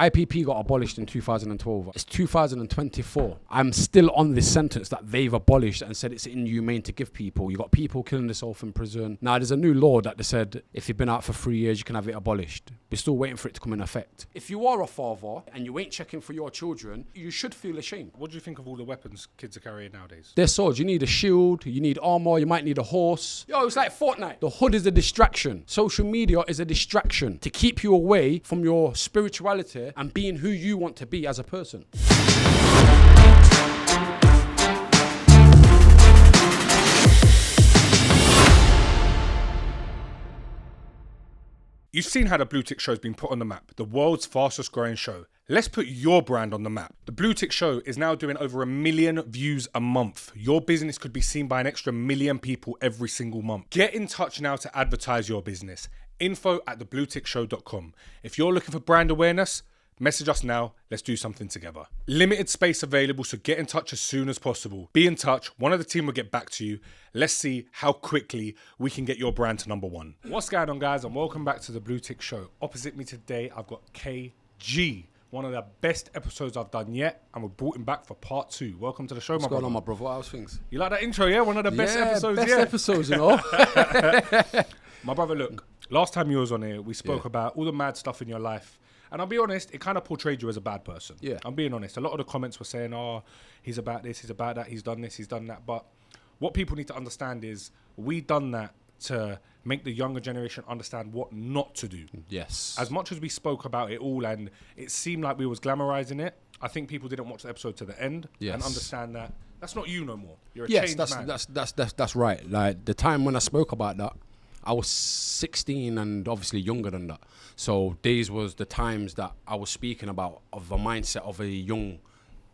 IPP got abolished in 2012. It's 2024. I'm still on this sentence that they've abolished and said it's inhumane to give people. You got people killing themselves in prison. Now there's a new law that they said if you've been out for 3 years, you can have it abolished. We're still waiting for it to come in effect. If you are a father and you ain't checking for your children, you should feel ashamed. What do you think of all the weapons kids are carrying nowadays? They're swords. You need a shield, you need armor, you might need a horse. Yo, it's like Fortnite. The hood is a distraction. Social media is a distraction to keep you away from your spirituality and being who you want to be as a person. You've seen how the Blue Tick Show's been put on the map, the world's fastest growing show. Let's put your brand on the map. The Blue Tick Show is now doing over 1 million views a month. Your business could be seen by an extra 1 million people every single month. Get in touch now to advertise your business. info@thebluetickshow.com. If you're looking for brand awareness, message us now. Let's do something together. Limited space available, so get in touch as soon as possible. Be in touch. One of the team will get back to you. Let's see how quickly we can get your brand to #1. What's going on, guys? And welcome back to the Blue Tick Show. Opposite me today, I've got KG. One of the best episodes I've done yet, and we brought him back for part 2. Welcome to the show, my brother. What's going on, my brother? How's things? You like that intro, yeah? One of the best episodes, best episodes, you know. My brother, look, last time you was on here, we spoke about all the mad stuff in your life. And I'll be honest, it kind of portrayed you as a bad person. Yeah. I'm being honest. A lot of the comments were saying, oh, he's about this, he's about that, he's done this, he's done that. But what people need to understand is we done that to make the younger generation understand what not to do. Yes. As much as we spoke about it all and it seemed like we was glamorizing it, I think people didn't watch the episode to the end and understand that that's not you no more. You're a changed man. That's right. Like the time when I spoke about that, I was 16 and obviously younger than that. So these was the times that I was speaking about of the mindset of a young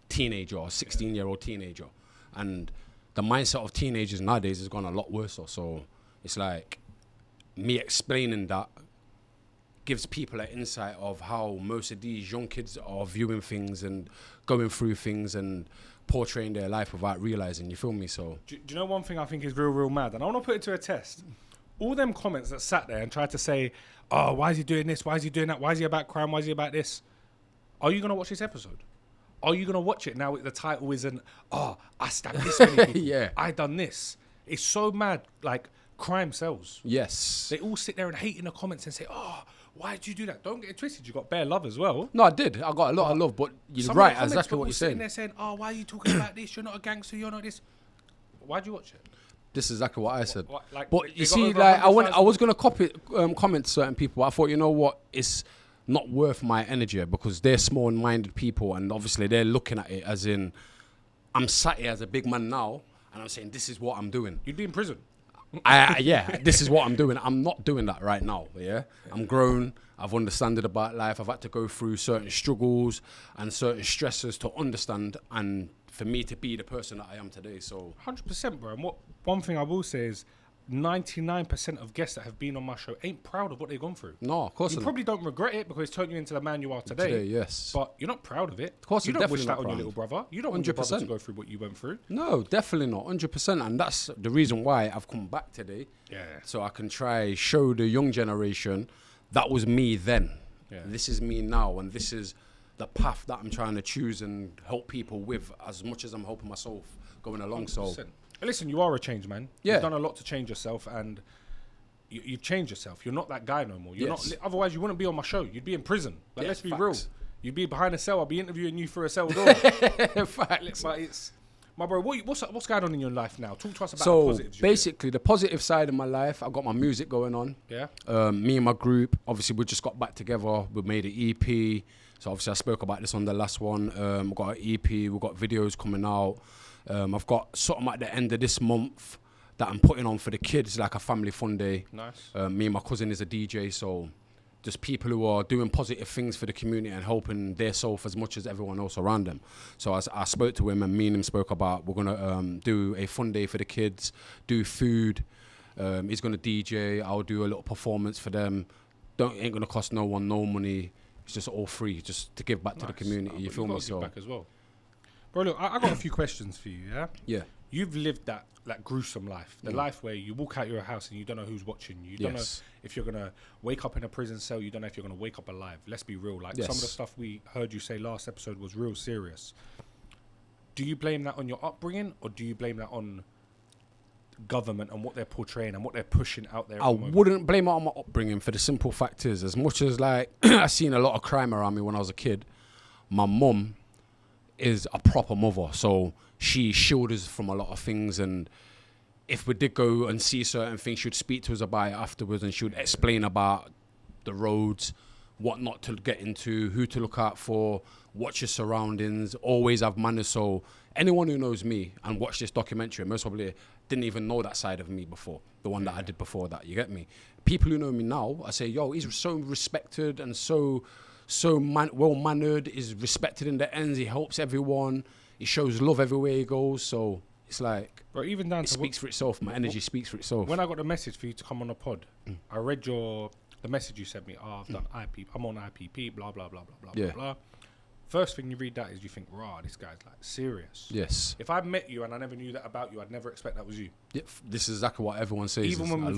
teenager, or 16-year-old teenager. And the mindset of teenagers nowadays has gone a lot worse. So it's like me explaining that gives people an insight of how most of these young kids are viewing things and going through things and portraying their life without realizing, you feel me? So do you know one thing I think is real mad? And I want to put it to a test. All them comments that sat there and tried to say, oh, why is he doing this? Why is he doing that? Why is he about crime? Why is he about this? Are you going to watch this episode? Are you going to watch it now? The title isn't, oh, I stabbed this many people. Yeah. I done this. It's so mad. Like, crime sells. yes. They all sit there and hate in the comments and say, oh, why did you do that? Don't get it twisted. You got bare love as well. No, I did. I got a lot of love, but you're Some right. of the Exactly what you're sitting saying. there saying, oh, why are you talking about this? You're not a gangster. You're not this. Why'd you watch it? This is exactly what I said. Like, but you got see, over like I 100,000 was gonna comment to certain people. But I thought, you know what, it's not worth my energy because they're small-minded people, and obviously they're looking at it as in, I'm sat here as a big man now, and I'm saying this is what I'm doing. You'd be in prison. This is what I'm doing. I'm not doing that right now. I'm grown. I've understood about life. I've had to go through certain struggles and certain stresses to understand and for me to be the person that I am today. So 100%, bro. And one thing I will say is 99% of guests that have been on my show ain't proud of what they've gone through. No, of course you not. probably don't regret it because it's turned you into the man you are today. Yes. But you're not proud of it. Of course, you you're don't wish definitely that not on your proud. little brother. You don't want your brother to 100%. go through what you went through. No, definitely not. 100%. And that's the reason why I've come back today. Yeah. So I can try show the young generation that was me then. Yeah. This is me now, and this is the path that I'm trying to choose and help people with as much as I'm helping myself going along. 100%. So Listen, you are a changed man. Yeah. You've done a lot to change yourself, and you've changed yourself. You're not that guy no more. You're not. Otherwise, you wouldn't be on my show. You'd be in prison. Like, let's be real. You'd be behind a cell. I'll be interviewing you through a cell door. Facts. But it's, my bro, what's going on in your life now? Talk to us about the So positives. basically, the positive side of my life, I've got my music going on. Yeah. Me and my group, obviously, we just got back together. We made an EP. So obviously, I spoke about this on the last one. We've got an EP. We've got videos coming out. I've got something at the end of this month that I'm putting on for the kids, like a family fun day. Nice. Me and my cousin is a DJ, so just people who are doing positive things for the community and helping their self as much as everyone else around them. So I spoke to him, and me and him spoke about we're gonna do a fun day for the kids, do food. He's gonna DJ. I'll do a little performance for them. Ain't gonna cost no one no money. It's just all free, just to give back to the community. You feel me? So back as well. Bro, look, I got a few questions for you, yeah? Yeah. You've lived that gruesome life, the life where you walk out your house and you don't know who's watching. You don't know if you're going to wake up in a prison cell. You don't know if you're going to wake up alive. Let's be real. Like, some of the stuff we heard you say last episode was real serious. Do you blame that on your upbringing, or do you blame that on government and what they're portraying and what they're pushing out there? I wouldn't blame it on my upbringing, for the simple fact is, as much as like I seen a lot of crime around me when I was a kid, my mum is a proper mother, so she shielded us from a lot of things, and if we did go and see certain things, she'd speak to us about it afterwards, and she would explain about the roads, what not to get into, who to look out for, watch your surroundings, always have manners. So anyone who knows me and watched this documentary most probably didn't even know that side of me before, the one that I did before that, you get me? People who know me now, I say, yo, he's so respected and so well-mannered, is respected in the ends, he helps everyone, he shows love everywhere he goes, so it's like, bro, even down it to speaks for itself, my energy speaks for itself. When I got the message for you to come on the pod, I read the message you sent me. I've done IP, I'm on IPP, blah blah blah blah blah blah. First thing you read that is you think, rah, this guy's like serious. Yes. If I met you and I never knew that about you, I'd never expect that was you. Yeah, this is exactly what everyone says. Even when we've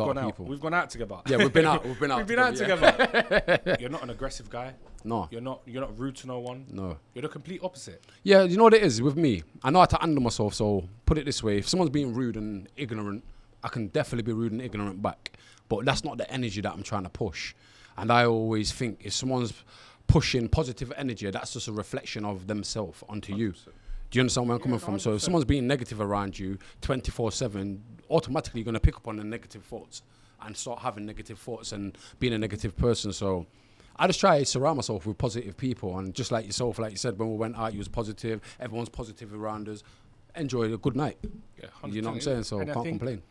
gone out together. Yeah, we've been out. We've been out together. You're not an aggressive guy. No. You're not rude to no one. No. You're the complete opposite. Yeah, you know what it is with me? I know how to handle myself, so put it this way. If someone's being rude and ignorant, I can definitely be rude and ignorant back. But that's not the energy that I'm trying to push. And I always think if someone's pushing positive energy, that's just a reflection of themselves onto 100%. You. Do you understand where I'm coming from? 100%. So if someone's being negative around you 24/7, automatically you're going to pick up on the negative thoughts and start having negative thoughts and being a negative person. So I just try to surround myself with positive people, and just like yourself, like you said, when we went out, you was positive, everyone's positive around us. Enjoy a good night. Yeah, you know what I'm saying? So I can't complain.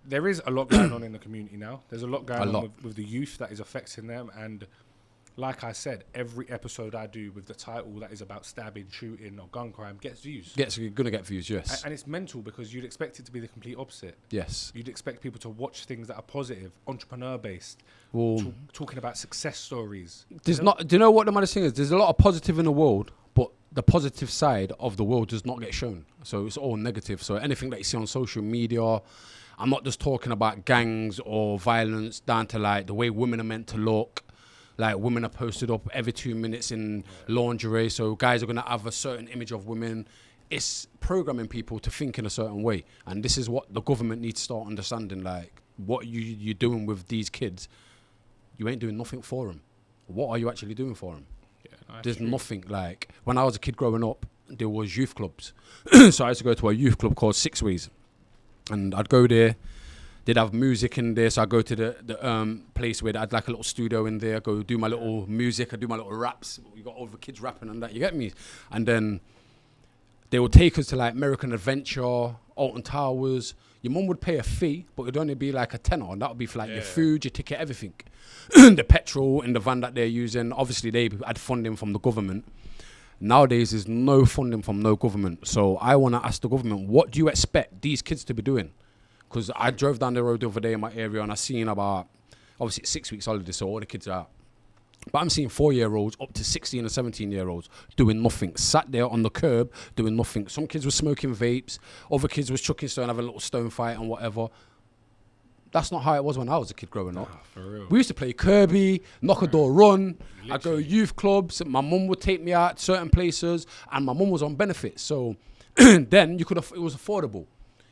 There is a lot going on in the community now. There's a lot going on with the youth that is affecting them, and like I said, every episode I do with the title that is about stabbing, shooting, or gun crime gets views. You're going to get views, yes. And it's mental, because you'd expect it to be the complete opposite. Yes. You'd expect people to watch things that are positive, entrepreneur-based, talking about success stories. Do you know what the maddest thing is? There's a lot of positive in the world, but the positive side of the world does not get shown. So it's all negative. So anything that you see on social media, I'm not just talking about gangs or violence, down to like the way women are meant to look. Like, women are posted up every 2 minutes in lingerie, so guys are going to have a certain image of women. It's programming people to think in a certain way, and this is what the government needs to start understanding. Like, what you're doing with these kids, you ain't doing nothing for them. What are you actually doing for them? Yeah, there's nothing. Like, when I was a kid growing up, there was youth clubs. So I used to go to a youth club called Six Ways, and I'd go there. They'd have music in there, so I go to the place where they had like a little studio in there. I go do my little music, I do my little raps. You got all the kids rapping and that, you get me? And then they would take us to like American Adventure, Alton Towers. Your mum would pay a fee, but it'd only be like a tenner, and that would be for like your food, your ticket, everything. The petrol in the van that they're using. Obviously, they had funding from the government. Nowadays, there's no funding from no government. So I want to ask the government, what do you expect these kids to be doing? Because I drove down the road the other day in my area, and I seen about, obviously it's 6 weeks holiday, so all the kids are out. But I'm seeing 4-year-olds up to 16 and 17-year-olds doing nothing, sat there on the curb doing nothing. Some kids were smoking vapes, other kids was chucking stone, having a little stone fight and whatever. That's not how it was when I was a kid growing up. For real. We used to play Kirby, knock a door, run. I'd go youth clubs. My mum would take me out certain places, and my mum was on benefits. So then it was affordable.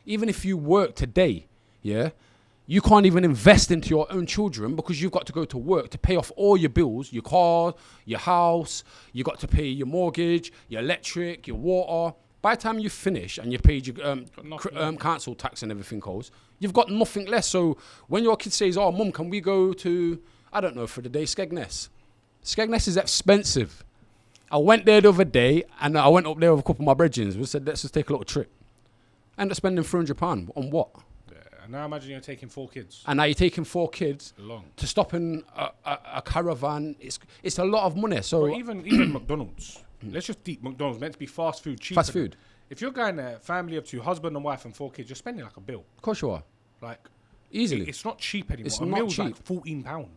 Even if you work today, you can't even invest into your own children, because you've got to go to work to pay off all your bills, your car, your house. You got to pay your mortgage, your electric, your water. By the time you finish and you paid your council tax and everything else, you've got nothing less. So when your kid says, "Oh, mum, can we go to, I don't know, for the day, Skegness?" Skegness is expensive. I went there the other day, and I went up there with a couple of my brethren. We said, let's just take a little trip. End up spending £300 on what? Yeah, and now imagine you're taking 4 kids. And now you're taking 4 kids to stop in a caravan. It's a lot of money. So even McDonald's. Let's just eat McDonald's. Meant to be fast food, cheap. Fast food. If you're going there, family of 2, husband and wife and 4 kids, you're spending like a bill. Of course you are. Like, easily. It's not cheap anymore. It's a not meal's cheap. like £14.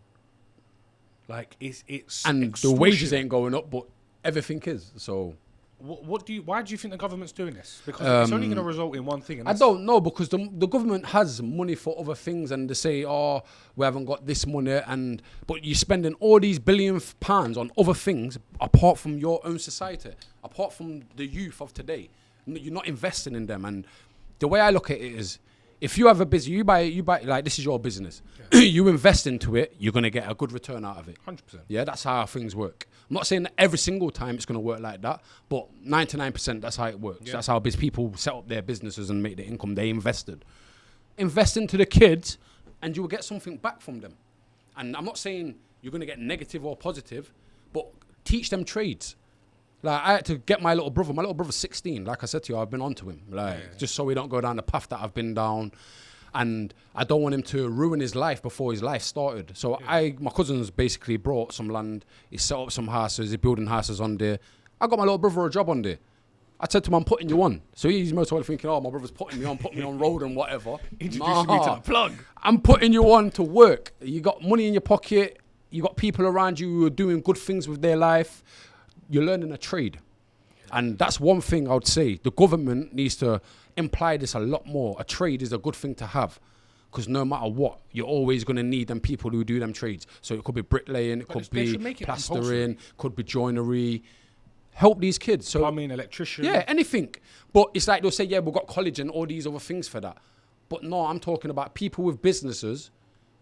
Like, it's and extortion. the wages ain't going up, but everything is. So Why do you think the government's doing this? Because it's only going to result in one thing. And I don't know, because the government has money for other things, and they say, oh, we haven't got this money, but you're spending all these £1 billion on other things apart from your own society, apart from the youth of today. You're not investing in them. And the way I look at it is, if you have a business, you buy like, this is your business. Yeah. You invest into it, you're going to get a good return out of it. 100%. Yeah, that's how things work. I'm not saying that every single time it's going to work like that, but 99% that's how it works. Yeah. That's how people set up their businesses and make the income. They invested. Invest into the kids and you will get something back from them. And I'm not saying you're going to get negative or positive, but teach them trades. Like, I had to get my little brother. My little brother's 16. Like I said to you, I've been onto him. Just so we don't go down the path that I've been down. And I don't want him to ruin his life before his life started. So my cousin's basically brought some land. He set up some houses. He's building houses on there. I got my little brother a job on there. I said to him, I'm putting you on. So he's most probably thinking, oh, my brother's putting me on road and whatever. Introducing me to the plug. I'm putting you on to work. You got money in your pocket. You got people around you who are doing good things with their life. You're learning a trade. And that's one thing I would say. The government needs to imply this a lot more. A trade is a good thing to have, because no matter what, you're always going to need them people who do them trades. So it could be bricklaying, it could be plastering, could be joinery. Help these kids. So, plumbing, electrician. Yeah, anything. But it's like they'll say, yeah, we've got college and all these other things for that. But no, I'm talking about people with businesses.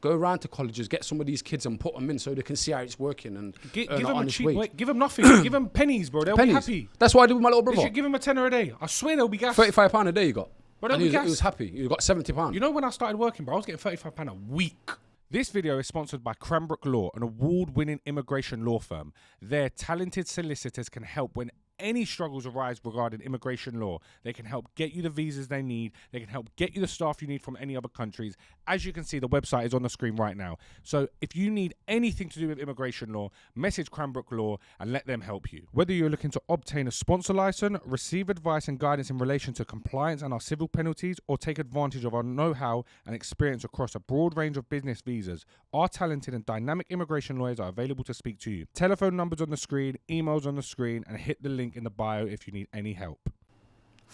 Go around to colleges, get some of these kids and put them in so they can see how it's working and give them a cheap wage. Give them nothing. Give them pennies, bro. They'll be happy. That's what I do with my little brother. You should give him a tenner a day. I swear they'll be gassed. £35 a day you got. Bro, and he was happy. He got £70. You know, when I started working, bro, I was getting £35 a week. This video is sponsored by Cranbrook Law, an award-winning immigration law firm. Their talented solicitors can help when any struggles arise regarding immigration law. They can help get you the visas they need. They can help get you the staff you need from any other countries. As you can see, the website is on the screen right now. So if you need anything to do with immigration law, message Cranbrook Law and let them help you. Whether you're looking to obtain a sponsor license, receive advice and guidance in relation to compliance and our civil penalties, or take advantage of our know-how and experience across a broad range of business visas, our talented and dynamic immigration lawyers are available to speak to you. Telephone numbers on the screen, emails on the screen, and hit the link in the bio if you need any help.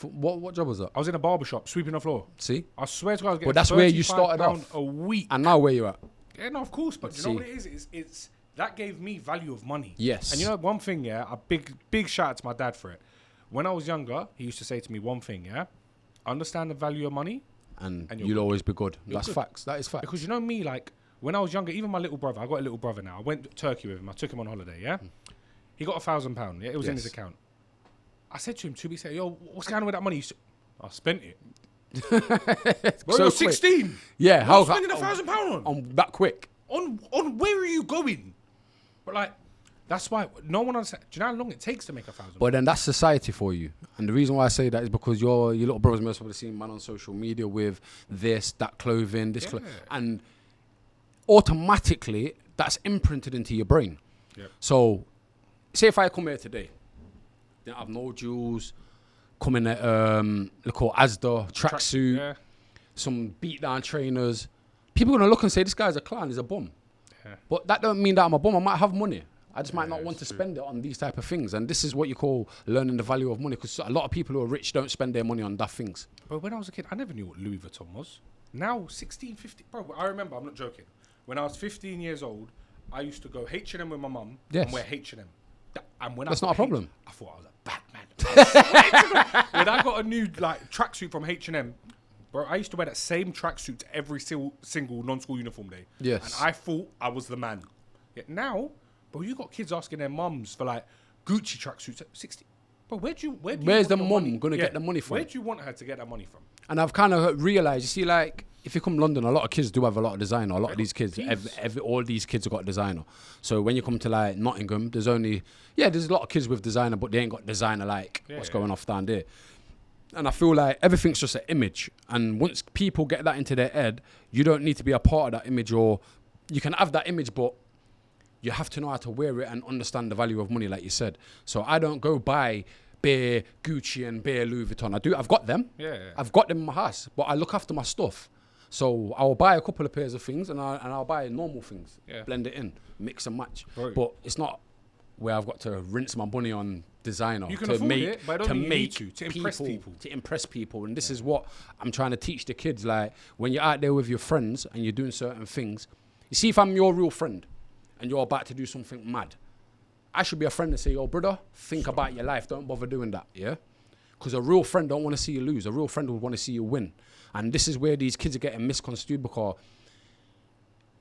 What job was that? I was in a barbershop sweeping the floor. See? I swear to God, I was getting that's where you started off a week. And now where you at? Yeah, no, of course, but you know what it is? It's that gave me value of money. Yes. And you know one thing, yeah, a big shout out to my dad for it. When I was younger, he used to say to me one thing, yeah, understand the value of money, and you'll always be good. That's good. facts. That is facts. Because you know me, like when I was younger, even my little brother, I got a little brother now. I went to Turkey with him. I took him on holiday. Yeah, he got £1,000. Yeah, it was in his account. I said to him 2 weeks later, yo, what's going on with that money? I spent it. Bro, so you're 16. Yeah, how spending £1,000 on that quick? On where are you going? But like, that's why no one understands. Do you know how long it takes to make £1,000? But then that's society for you. And the reason why I say that is because your little brother's most probably seen man on social media with this, that clothing, this and automatically that's imprinted into your brain. Yep. So say if I come here today, then I have no jewels, come in at look at Asda, tracksuit, some beat down trainers. People are gonna look and say this guy's a clown, he's a bum. Yeah. But that don't mean that I'm a bum. I might have money. I just might not want to spend it on these type of things. And this is what you call learning the value of money, because a lot of people who are rich don't spend their money on daft things. But when I was a kid, I never knew what Louis Vuitton was. Now, 16, 15, bro, I remember, I'm not joking. When I was 15 years old, I used to go H&M with my mum and wear H&M. And when that's not a problem. I thought I was a bad man. When I got a new like tracksuit from H&M, bro, I used to wear that same tracksuit to every single non-school uniform day. Yes. And I thought I was the man. Yet now, bro, you got kids asking their mums for like Gucci tracksuits at 16. Bro, where's the mum going to get the money from? Where do you want her to get that money from? And I've kind of realised, you see, like, if you come to London, a lot of kids do have a lot of designer. A lot of these kids, all these kids have got designer. So when you come to like Nottingham, there's a lot of kids with designer, but they ain't got designer like what's going off down there. And I feel like everything's just an image. And once people get that into their head, you don't need to be a part of that image, or you can have that image, but you have to know how to wear it and understand the value of money, like you said. So I don't go buy bare Gucci and bare Louis Vuitton. I've got them. I've got them in my house, but I look after my stuff. So I'll buy a couple of pairs of things and I'll buy normal things, blend it in, mix and match. Right. But it's not where I've got to rinse my money on designer You can to afford make it, but I don't to think you make need to impress people. to impress people. And this is what I'm trying to teach the kids. Like when you're out there with your friends and you're doing certain things, you see, if I'm your real friend and you're about to do something mad, I should be a friend and say, yo, brother, think about your life. Don't bother doing that, yeah? Because a real friend don't want to see you lose. A real friend would want to see you win. And this is where these kids are getting misconstrued, because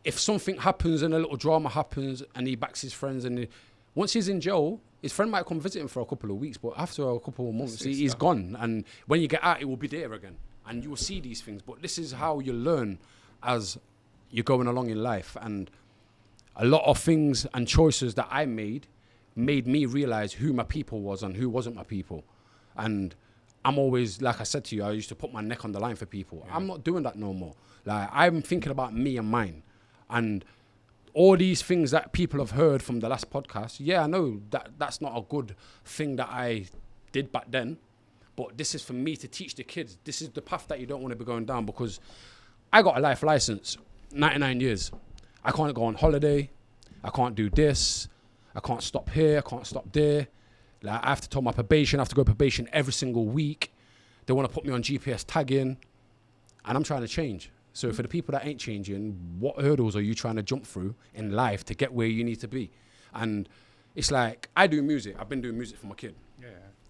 if something happens and a little drama happens and he backs his friends, and once he's in jail, his friend might come visit him for a couple of weeks, but after a couple of months, he's gone. And when you get out, it will be there again. And you will see these things. But this is how you learn as you're going along in life. And a lot of things and choices that I made me realize who my people was and who wasn't my people. And I'm always, like I said to you, I used to put my neck on the line for people. Yeah. I'm not doing that no more. Like, I'm thinking about me and mine. And all these things that people have heard from the last podcast, yeah, I know that that's not a good thing that I did back then, but this is for me to teach the kids. This is the path that you don't want to be going down, because I got a life license, 99 years. I can't go on holiday. I can't do this. I can't stop here. I can't stop there. Like, I have to tell my probation. I have to go probation every single week. They want to put me on GPS tagging, and I'm trying to change. So for the people that ain't changing, what hurdles are you trying to jump through in life to get where you need to be? And it's like, I do music. I've been doing music for my kid. Yeah.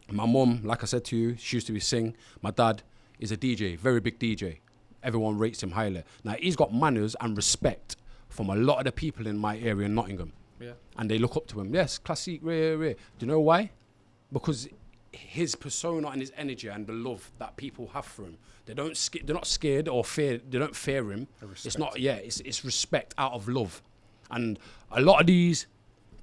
My mum, like I said to you, she used to be sing. My dad is a DJ, very big DJ. Everyone rates him highly. Now, he's got manners and respect from a lot of the people in my area in Nottingham. Yeah. And they look up to him. Yes, classic, rare. Do you know why? Because his persona and his energy and the love that people have for him, they're not scared or fear. They don't fear him. It's not. Yeah, it's respect out of love. And a lot of these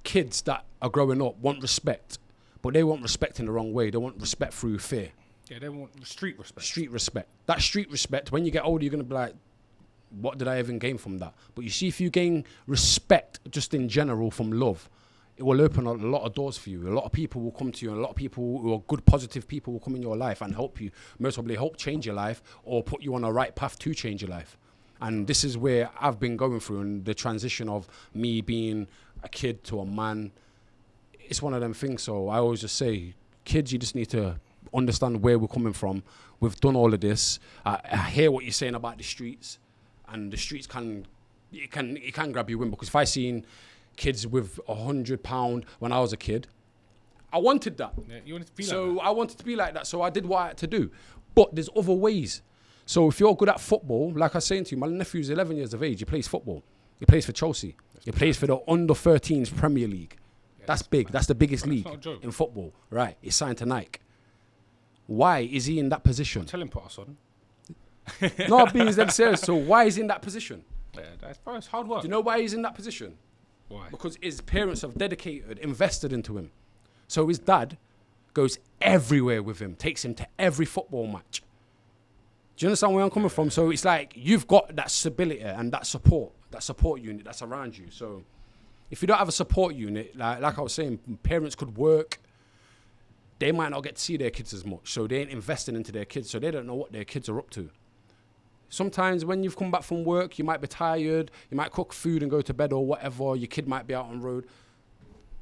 kids that are growing up want respect, but they want respect in the wrong way. They want respect through fear. Yeah, they want street respect. Street respect. That street respect, when you get older, you're gonna be like, what did I even gain from that? But you see, if you gain respect just in general from love, it will open a lot of doors for you. A lot of people will come to you, and a lot of people who are good, positive people will come in your life and help you, most probably help change your life or put you on a right path to change your life. And this is where I've been going through, and the transition of me being a kid to a man. It's one of them things. So I always just say, kids, you just need to understand where we're coming from. We've done all of this. I hear what you're saying about the streets, and the streets can grab you in, because if I seen kids with £100 when I was a kid, I wanted that. Yeah, you wanted to be like so that. I wanted to be like that. So I did what I had to do. But there's other ways. So if you're good at football, like I was saying to you, my nephew's 11 years of age. He plays football. He plays for Chelsea. He plays for the under-13s Premier League. Yeah, that's big. That's the biggest league in football. Right. He's signed to Nike. Why is he in that position? Tell him put us on. No, I'm being dead serious. So why is he in that position? Yeah, it's hard work. Do you know why he's in that position? Why? Because his parents have dedicated, invested into him. So his dad goes everywhere with him, takes him to every football match. Do you understand where I'm coming from? So it's like, you've got that stability and that support unit that's around you. So if you don't have a support unit, like I was saying, parents could work. They might not get to see their kids as much. So they ain't investing into their kids. So they don't know what their kids are up to. Sometimes when you've come back from work, you might be tired, you might cook food and go to bed or whatever, your kid might be out on the road.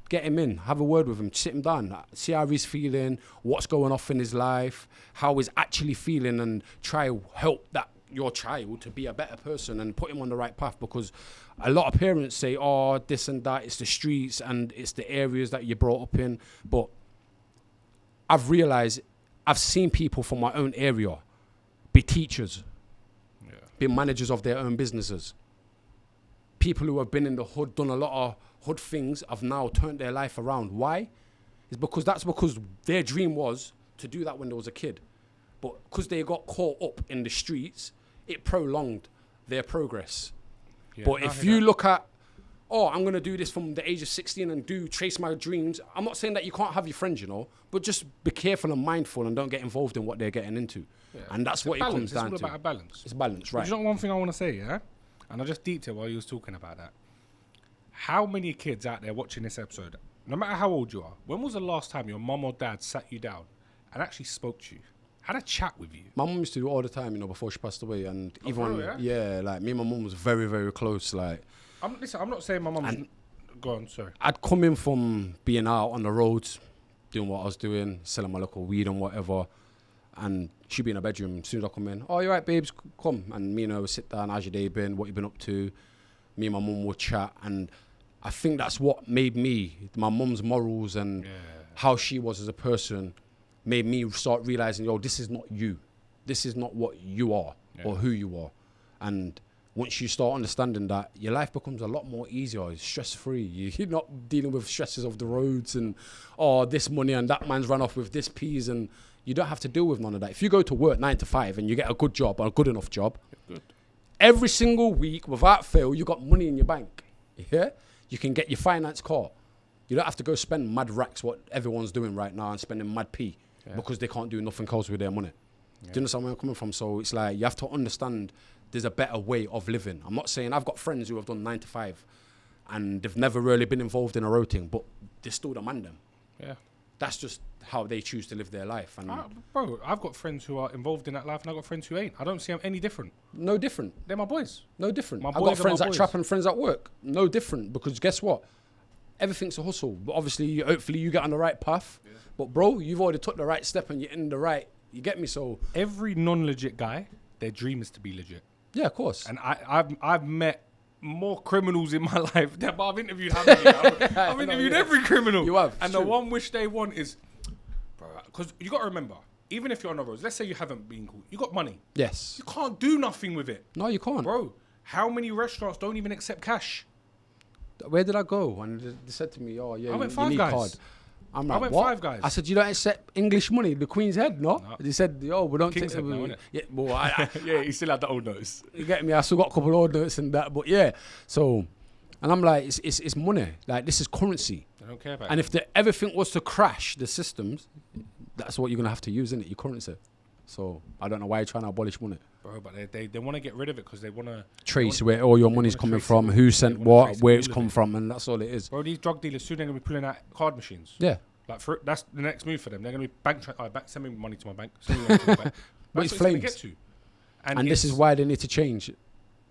Get him in, have a word with him, sit him down, see how he's feeling, what's going off in his life, how he's actually feeling, and try to help your child to be a better person and put him on the right path. Because a lot of parents say, oh, this and that, it's the streets and it's the areas that you're brought up in. But I've realised, I've seen people from my own area be teachers, be managers of their own businesses. People who have been in the hood, done a lot of hood things, have now turned their life around. Why? It's because their dream was to do that when they was a kid. But because they got caught up in the streets, it prolonged their progress. Yeah, but if you look at, I'm going to do this from the age of 16 and chase my dreams. I'm not saying that you can't have your friends, but just be careful and mindful and don't get involved in what they're getting into. Yeah. And that's what it comes down to. It's all about a balance. It's balance, right. There's not one thing I want to say, yeah? And I just deeped it while you was talking about that. How many kids out there watching this episode, no matter how old you are, when was the last time your mum or dad sat you down and actually spoke to you, had a chat with you? My mum used to do it all the time, before she passed away. And even, like me and my mum was very, very close. Like, I'm not saying my mum's Go on, sorry. I'd come in from being out on the roads, doing what I was doing, selling my local weed and whatever, and she'd be in her bedroom. As soon as I come in, oh, you right, babes, come. And me and her would sit down, how's your day been, what you been up to? Me and my mum would chat, and I think that's what made me, my mum's morals and how she was as a person, made me start realizing, yo, this is not you. This is not what you are or who you are. And once you start understanding that, your life becomes a lot more easier. It's stress-free. You're not dealing with stresses of the roads and, oh, this money and that man's run off with this peas, and you don't have to deal with none of that. If you go to work 9 to 5 and you get a good job, or a good enough job, every single week, without fail, you got money in your bank. Yeah? You can get your finance car. You don't have to go spend mad racks, what everyone's doing right now, and spending mad p because they can't do nothing else with their money. Do you understand where I'm coming from? So it's like, you have to understand there's a better way of living. I'm not saying, I've got friends who have done 9 to 5 and they've never really been involved in a road thing, but they still demand them. Yeah. That's just how they choose to live their life. And bro, I've got friends who are involved in that life and I've got friends who ain't. I don't see them any different. No different. They're my boys. No different. I've got friends that trap and friends at work. No different, because guess what? Everything's a hustle. But obviously, hopefully you get on the right path. Yeah. But bro, you've already took the right step and you're in the right, you get me? So every non-legit guy, their dream is to be legit. Yeah, of course. And I've met more criminals in my life than I've interviewed. How many? I've interviewed every criminal. You have. And the one wish they want is, because you got to remember, even if you're on the roads, let's say you haven't been caught, you got money. Yes. You can't do nothing with it. No, you can't. Bro, how many restaurants don't even accept cash? Where did I go? And they said to me, oh, yeah, I went you Five need Guys. card. I'm like, I went what? Five Guys. I said, you don't accept English money, the Queen's Head, no? They said, yo, we don't King's take Head now, innit? Yeah, well, yeah, he still had the old notes. You get me? I still got a couple of old notes and that, but yeah. So, and I'm like, it's money. Like, this is currency. I don't care about And it. if everything was to crash the systems, that's what you're going to have to use, innit? Your currency. So, I don't know why you're trying to abolish money. Bro, but they want to get rid of it because they want to trace where all your money's coming from, who sent what, where it's come from, and that's all it is. Bro, these drug dealers soon they're going to be pulling out card machines. Yeah. Like, that's the next move for them. They're going to be send me money to my bank. Send me money to my bank. But it's flames. Get to. And this is why they need to change,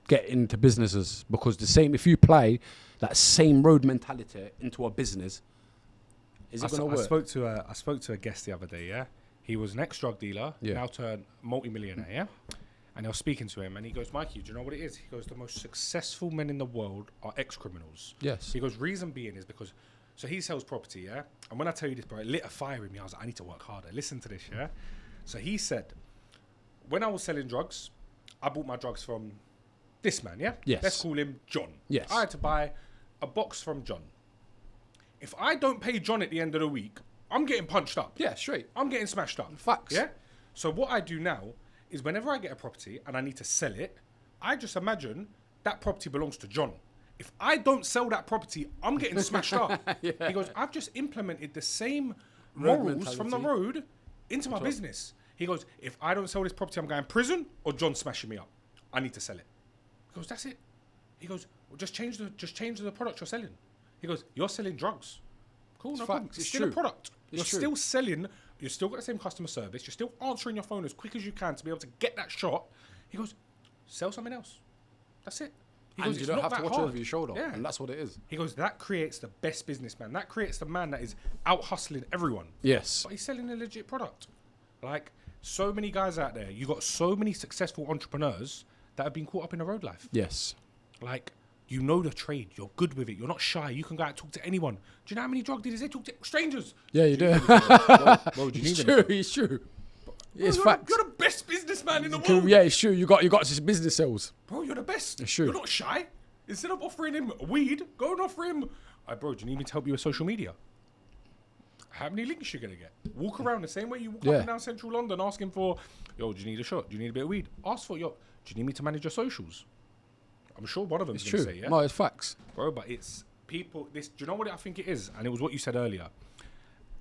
get into businesses, because if you apply that same road mentality into a business, is it going to work? I spoke to a guest the other day, yeah? He was an ex-drug dealer, now turned multi-millionaire, yeah? And I was speaking to him, and he goes, Mikey, do you know what it is? He goes, the most successful men in the world are ex-criminals. Yes. He goes, reason being is because, so he sells property, yeah? And when I tell you this, bro, it lit a fire in me. I was like, I need to work harder. Listen to this, yeah? So he said, when I was selling drugs, I bought my drugs from this man, yeah? Yes. Let's call him John. Yes. I had to buy a box from John. If I don't pay John at the end of the week, I'm getting punched up. Yeah, straight. I'm getting smashed up. Facts. Yeah? So what I do now is whenever I get a property and I need to sell it, I just imagine that property belongs to John. If I don't sell that property, I'm getting smashed up. Yeah. He goes, I've just implemented the same morals from the road into my business. He goes, if I don't sell this property, I'm going to prison or John's smashing me up. I need to sell it. He goes, that's it. He goes, well, just change the product you're selling. He goes, you're selling drugs. Cool, no problem. It's still a product. You're still selling. You've still got the same customer service. You're still answering your phone as quick as you can to be able to get that shot. He goes, sell something else. That's it. He goes, you don't have to watch over your shoulder. Yeah. And that's what it is. He goes, that creates the best businessman. That creates the man that is out hustling everyone. Yes. But he's selling a legit product. Like, so many guys out there. You got so many successful entrepreneurs that have been caught up in the road life. Yes. Like, you know the trade. You're good with it. You're not shy. You can go out and talk to anyone. Do you know how many drug dealers they talk to? Strangers. Yeah, you do. Bro, do you need them? It's true. It's You're fact. You're the best businessman in the world. Yeah, it's true. You got this business sales. Bro, you're the best. It's true. You're not shy. Instead of offering him weed, go and offer him. Bro, do you need me to help you with social media? How many links you gonna get? Walk around the same way you walk up and down central London asking for, yo, do you need a shot? Do you need a bit of weed? Ask for, yo, do you need me to manage your socials? I'm sure one of them's going to say, yeah? No, it's facts. Bro, but it's people, do you know what I think it is? And it was what you said earlier.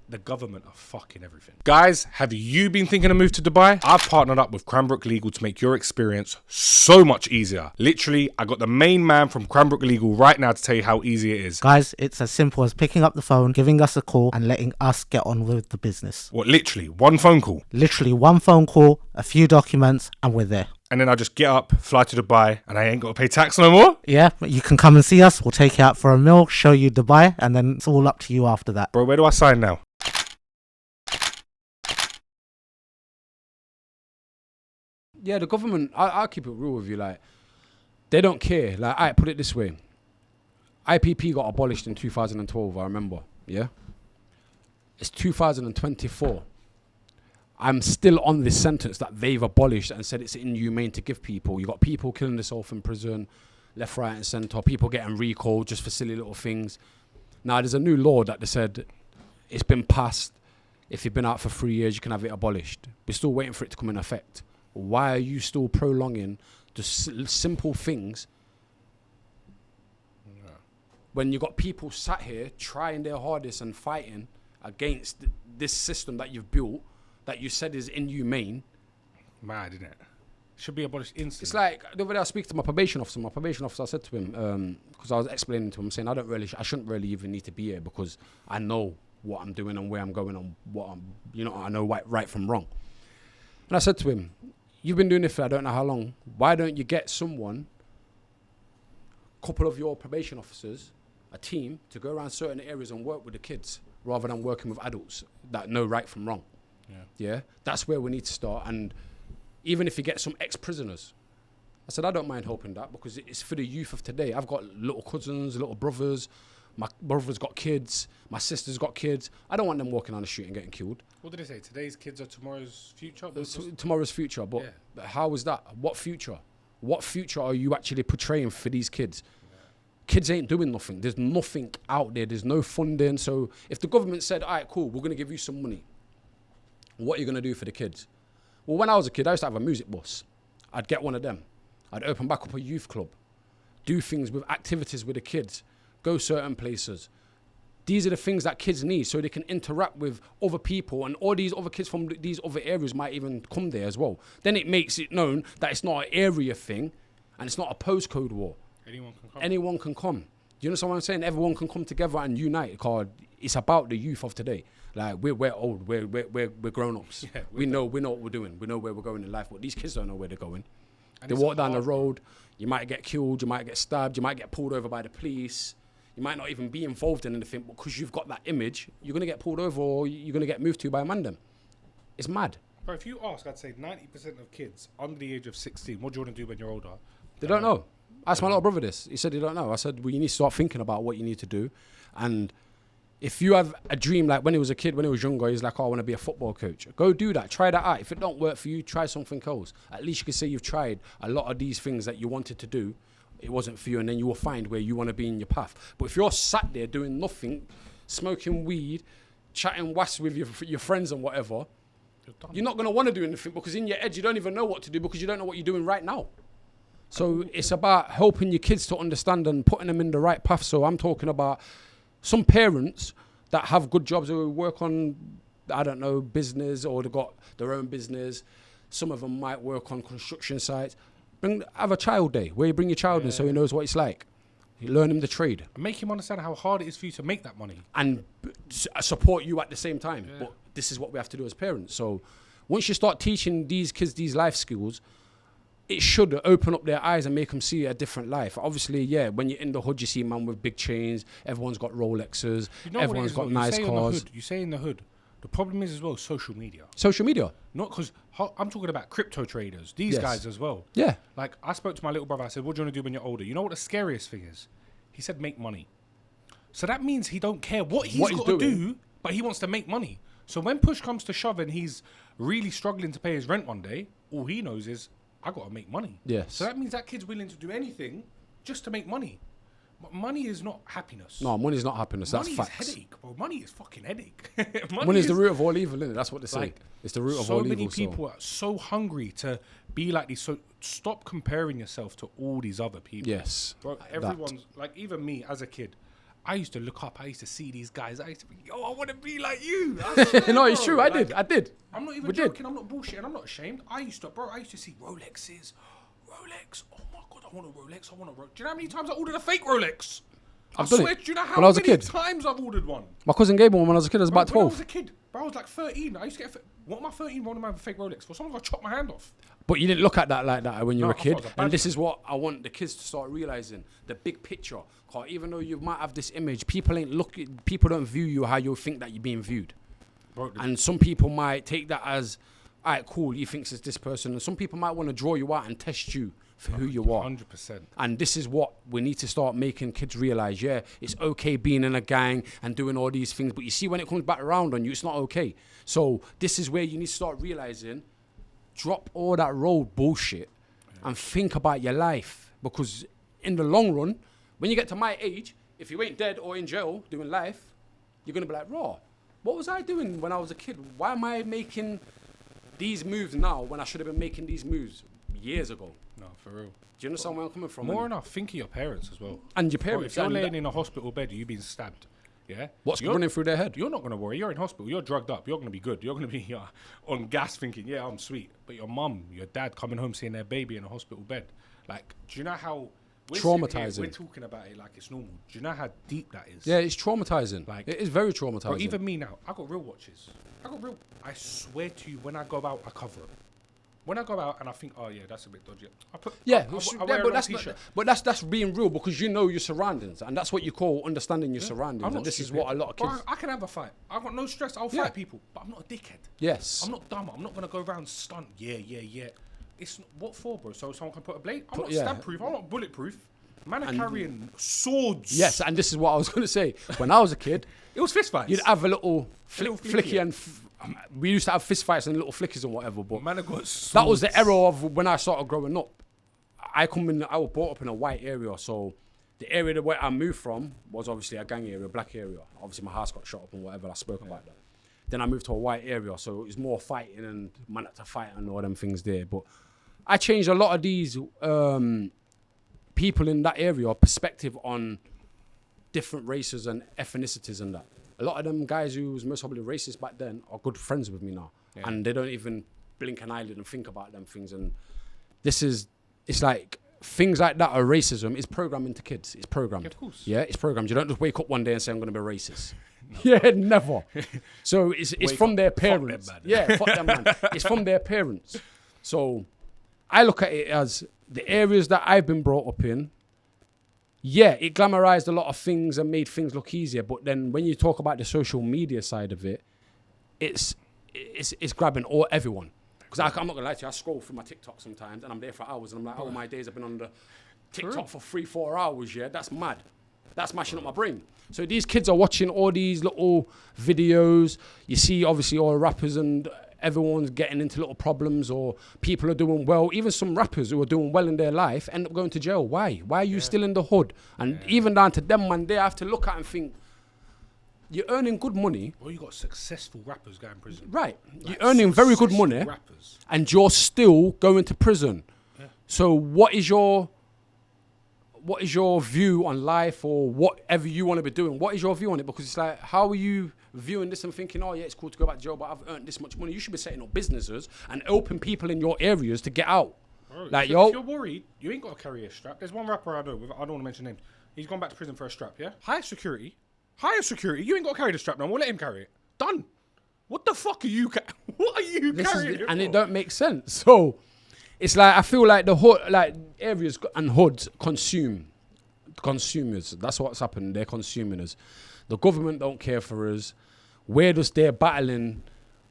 The government are fucking everything. Guys, have you been thinking of move to Dubai? I've partnered up with Cranbrook Legal to make your experience so much easier. Literally, I got the main man from Cranbrook Legal right now to tell you how easy it is. Guys, it's as simple as picking up the phone, giving us a call and letting us get on with the business. What, literally, one phone call? Literally one phone call, a few documents, and we're there. and then I just get up, fly to Dubai, and I ain't got to pay tax no more. Yeah, you can come and see us. We'll take you out for a meal, show you Dubai, and then it's all up to you after that. Bro, where do I sign now? Yeah, the government, I'll keep it real with you, like, they don't care. Like, I put it this way. IPP got abolished in 2012, I remember, yeah? It's 2024. I'm still on this sentence that they've abolished and said it's inhumane to give people. You got people killing themselves in prison, left, right, and centre, people getting recalled just for silly little things. Now, there's a new law that they said it's been passed. If you've been out for 3 years, you can have it abolished. We're still waiting for it to come in effect. Why are you still prolonging the simple things when you got people sat here trying their hardest and fighting against this system that you've built that you said is inhumane? Mad, isn't it? Should be abolished instantly. It's like the other day I speak to my probation officer. My probation officer, I said to him, because I was explaining to him, saying I shouldn't really even need to be here because I know what I'm doing and where I'm going and what I know right from wrong. And I said to him, you've been doing this for I don't know how long. Why don't you get someone, a couple of your probation officers, a team, to go around certain areas and work with the kids rather than working with adults that know right from wrong? Yeah, that's where we need to start. And even if you get some ex-prisoners, I said, I don't mind helping that because it's for the youth of today. I've got little cousins, little brothers. My brother's got kids. My sister's got kids. I don't want them walking on the street and getting killed. What did they say? Today's kids are tomorrow's future? Tomorrow's future. But how is that? What future? What future are you actually portraying for these kids? Kids ain't doing nothing. There's nothing out there. There's no funding. So if the government said, all right, cool, we're going to give you some money, what are you going to do for the kids? Well, when I was a kid, I used to have a music bus. I'd get one of them. I'd open back up a youth club, do things with activities with the kids, go certain places. These are the things that kids need so they can interact with other people, and all these other kids from these other areas might even come there as well. Then it makes it known that it's not an area thing and it's not a postcode war. Anyone can come. Do you understand what I'm saying? Everyone can come together and unite because it's about the youth of today. Like, we're old, we're grown-ups. Yeah, we know what we're doing. We know where we're going in life, but these kids don't know where they're going. And they walk down the road, you might get killed, you might get stabbed, you might get pulled over by the police. You might not even be involved in anything, but because you've got that image, you're going to get pulled over or you're going to get moved to by a mandem. It's mad. But if you ask, I'd say 90% of kids under the age of 16, what do you want to do when you're older? They don't know. I asked my little brother this. He said he don't know. I said, well, you need to start thinking about what you need to do. And if you have a dream, like when he was a kid, when he was younger, he's like, oh, I want to be a football coach. Go do that. Try that out. If it don't work for you, try something else. At least you can say you've tried a lot of these things that you wanted to do. It wasn't for you, and then you will find where you want to be in your path. But if you're sat there doing nothing, smoking weed, chatting was with your friends and whatever, you're not going to want to do anything because in your head you don't even know what to do because you don't know what you're doing right now. So it's about helping your kids to understand and putting them in the right path. So I'm talking about some parents that have good jobs who work on, I don't know, business, or they've got their own business. Some of them might work on construction sites. Have a child day where you bring your child in so he knows what it's like. You learn him the trade. And make him understand how hard it is for you to make that money. And support you at the same time. Yeah. But this is what we have to do as parents. So once you start teaching these kids these life skills, it should open up their eyes and make them see a different life. Obviously, yeah, when you're in the hood, you see man with big chains. Everyone's got Rolexes. You know everyone's got nice cars. You say in the hood. The problem is as well social media. Social media? Not because I'm talking about crypto traders. These guys as well. Yeah. Like, I spoke to my little brother. I said, what do you want to do when you're older? You know what the scariest thing is? He said, make money. So that means he don't care what he's got to do, but he wants to make money. So when push comes to shove and he's really struggling to pay his rent one day, all he knows is, I got to make money. Yes. So that means that kid's willing to do anything just to make money. But money is not happiness. No, money is not happiness. That's facts. Money is headache, bro. Money is fucking headache. money is the root of all evil, isn't it? That's what they say. Like, it's the root of all evil. So many people are so hungry to be like these. So stop comparing yourself to all these other people. Yes. Bro, everyone's like, even me as a kid, I used to look up. I used to see these guys. I used to be, yo, I want to be like you. No, it's true. I did. I'm not even joking. I'm not bullshitting. I'm not ashamed. I used to see Rolexes. Rolex. Oh my God, I want a Rolex. I want a Rolex. Do you know how many times I ordered a fake Rolex? I've done it. Do you know how when I was a many kid. times I've ordered one? My cousin gave me one when I was a kid. I was about 12. When I was a kid, bro, I was like 13. I used to get What am I 13 rolling around with a fake Rolex for? Someone's gonna chop my hand off. But you didn't look at that like that when you No, were a I thought kid. it was a And badge. this is what I want the kids to start realizing: the big picture. 'Cause even though you might have this image, people don't view you how you think that you're being viewed. Bro, And some people might take that as, all right, cool, he thinks it's this person. And some people might want to draw you out and test you for who you are. 100%. And this is what we need to start making kids realize. Yeah, it's okay being in a gang and doing all these things. But you see, when it comes back around on you, it's not okay. So this is where you need to start realizing, drop all that road bullshit and think about your life. Because in the long run, when you get to my age, if you ain't dead or in jail doing life, you're going to be like, raw, what was I doing when I was a kid? Why am I making these moves now when I should have been making these moves years ago? No, for real. Do you understand where I'm coming from? More enough, think of your parents as well. And your Bro, parents. if you're and laying in a hospital bed, you've been stabbed. Yeah. what's You're- running through their head? You're not going to worry. You're in hospital. You're drugged up. You're going to be good. You're going to be on gas thinking, yeah, I'm sweet. But your mum, your dad coming home seeing their baby in a hospital bed. Like, do you know how... Traumatizing. We're talking about it like it's normal. Do you know how deep that is? Yeah, it's traumatizing. Like- It is very traumatizing. Bro, even me now, I got real watches. I swear to you, when I go out, I cover them. When I go out and I think, oh yeah, that's a bit dodgy. I yeah, I wear a long but t-shirt. that's being real because you know your surroundings, and that's what you call understanding your surroundings. I'm And not this is stupid. what a lot of Bro, kids. I can have a fight. I got no stress. I'll Yeah. fight people, but I'm not a dickhead. Yes. I'm not dumb. I'm not gonna go around stunt. Yeah. It's what for, bro? So someone can put a blade. I'm not yeah. stab proof. I'm not bulletproof. Man are carrying swords. Yes, and this is what I was going to say. When I was a kid, It was fist fights. you'd have a little little flicky, flicky. and we used to have fist fights and little flickies and whatever. But Man have got swords. that was the era of when I started growing up. I was brought up in a white area, so the area where I moved from was obviously a gang area, a black area. Obviously, my house got shot up and whatever. I spoke about that. Then I moved to a white area, so it was more fighting and man had to fight and all them things there. But I changed a lot of these people in that area perspective on different races and ethnicities and that. A lot of them guys who was most probably racist back then are good friends with me now, and they don't even blink an eyelid and think about them things. And it's like things like that are racism. It's programmed into kids. It's programmed. Yeah, of course. Yeah, it's programmed. You don't just wake up one day and say I'm going to be racist. Yeah, never. So it's Wake from up, their fuck them, parents. man. Yeah, fuck them, man. It's from their parents. So I look at it as the areas that I've been brought up in. Yeah, it glamorized a lot of things and made things look easier. But then when you talk about the social media side of it, it's grabbing everyone. Because I'm not gonna lie to you, I scroll through my TikTok sometimes and I'm there for hours and I'm like, oh my days, I've been on the TikTok for 3-4 hours. Yeah, that's mad. That's mashing up my brain. So these kids are watching all these little videos. You see, obviously, all the rappers and everyone's getting into little problems, or people are doing well. Even some rappers who are doing well in their life end up going to jail. Why? Why are you still in the hood? And even down to them, man, they have to look at and think, you're earning good money. Well, you got successful rappers going to prison. Right. Like, You're earning very good successful money. Rappers. And you're still going to prison. Yeah. So what is your view on life, or whatever you want to be doing? What is your view on it? Because it's like, how are you viewing this and thinking, oh yeah, it's cool to go back to jail, but I've earned this much money. You should be setting up businesses and helping people in your areas to get out. Bro, Like, if yo, you're worried, you ain't got to carry a strap. There's one rapper I know, I don't want to mention names. He's gone back to prison for a strap, yeah? Higher security, you ain't got to carry the strap now. We'll let him carry it. Done. What the fuck are you what are you carrying it and for? it don't make sense. So it's like, I feel like the hood, like areas and hoods consumers. That's what's happened. They're consuming us. The government don't care for us. We're just there battling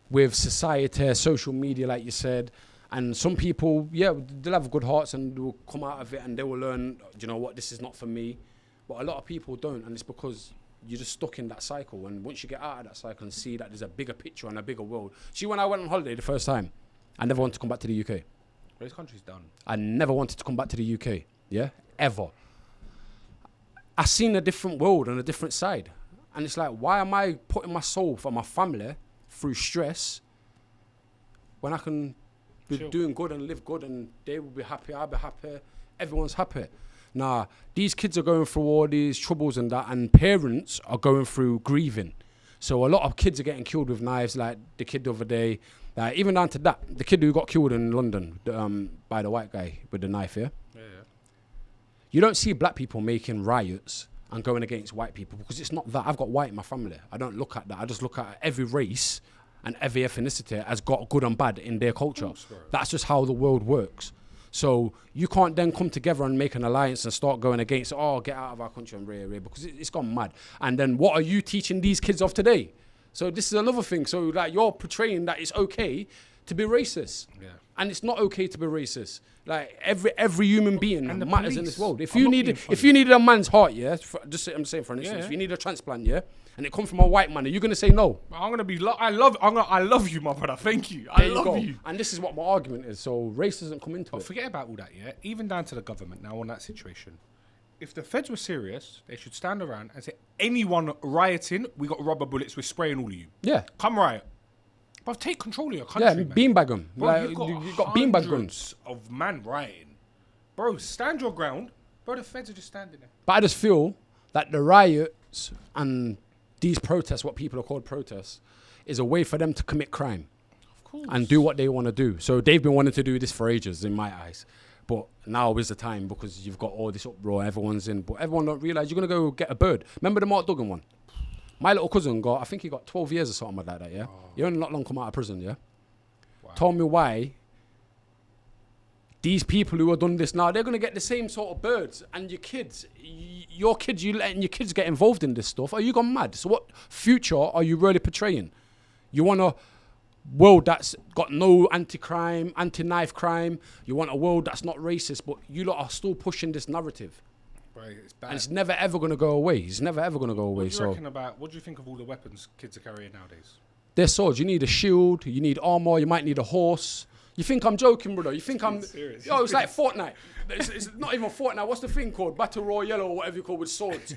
with society, social media, like you said. And some people, yeah, they'll have good hearts and will come out of it and they will learn, you know what, this is not for me. But a lot of people don't, and it's because you're just stuck in that cycle. And once you get out of that cycle and see that there's a bigger picture and a bigger world. See, when I went on holiday the first time, I never wanted to come back to the UK. Well, this country's done. I never wanted to come back to the UK, yeah, ever. I seen a different world and a different side. And it's like, why am I putting my soul for my family through stress when I can be doing good and live good and they will be happy, I'll be happy, everyone's happy. Nah, these kids are going through all these troubles and that, and parents are going through grieving. So a lot of kids are getting killed with knives, like the kid the other day. Even down to that, the kid who got killed in London by the white guy with the knife, yeah? Yeah. You don't see black people making riots and going against white people because it's not that. I've got white in my family. I don't look at that. I just look at every race and every ethnicity has got good and bad in their culture. That's just how the world works. So you can't then come together and make an alliance and start going against, oh, get out of our country and rare, because it's gone mad. And then what are you teaching these kids of today? So this is another thing. So like you're portraying that it's okay to be racist. Yeah. And it's not okay to be racist. Like every human being matters in this world. If you needed a man's heart, yeah, I'm saying for instance, if you need a transplant, yeah, and it comes from a white man, are you gonna say no? I'm gonna be. I love you, my brother. Thank you. I love you. And this is what my argument is. So race doesn't come into it. Forget about all that, yeah. Even down to the government now on that situation. If the feds were serious, they should stand around and say, anyone rioting, we got rubber bullets. We're spraying all of you. Yeah. Come riot. But take control of your country, yeah, man. Beanbag them. Bro, like, you've got beanbag guns of man rioting. Bro, stand your ground. Bro, the feds are just standing there. But I just feel that the riots and these protests, what people are called protests, is a way for them to commit crime. Of course. And do what they want to do. So they've been wanting to do this for ages, in my eyes. But now is the time because you've got all this uproar, everyone's in. But everyone don't realise you're going to go get a bird. Remember the Mark Duggan one? My little cousin I think he got 12 years or something like that, yeah? Oh. He only not long come out of prison, yeah? Wow. Told me why these people who have done this now, they're going to get the same sort of birds. And your kids, you letting your kids get involved in this stuff. Are you gone mad? So what future are you really portraying? You want a world that's got no anti-crime, anti-knife crime. You want a world that's not racist, but you lot are still pushing this narrative. Right, it's bad. And it's never ever going to go away. It's never ever going to go away. What do you think of all the weapons kids are carrying nowadays? They're swords. You need a shield. You need armor. You might need a horse. You think I'm joking, brother? You think I'm serious? Yo, it's like Fortnite. It's not even Fortnite. What's the thing called? Battle Royale or whatever you call with swords.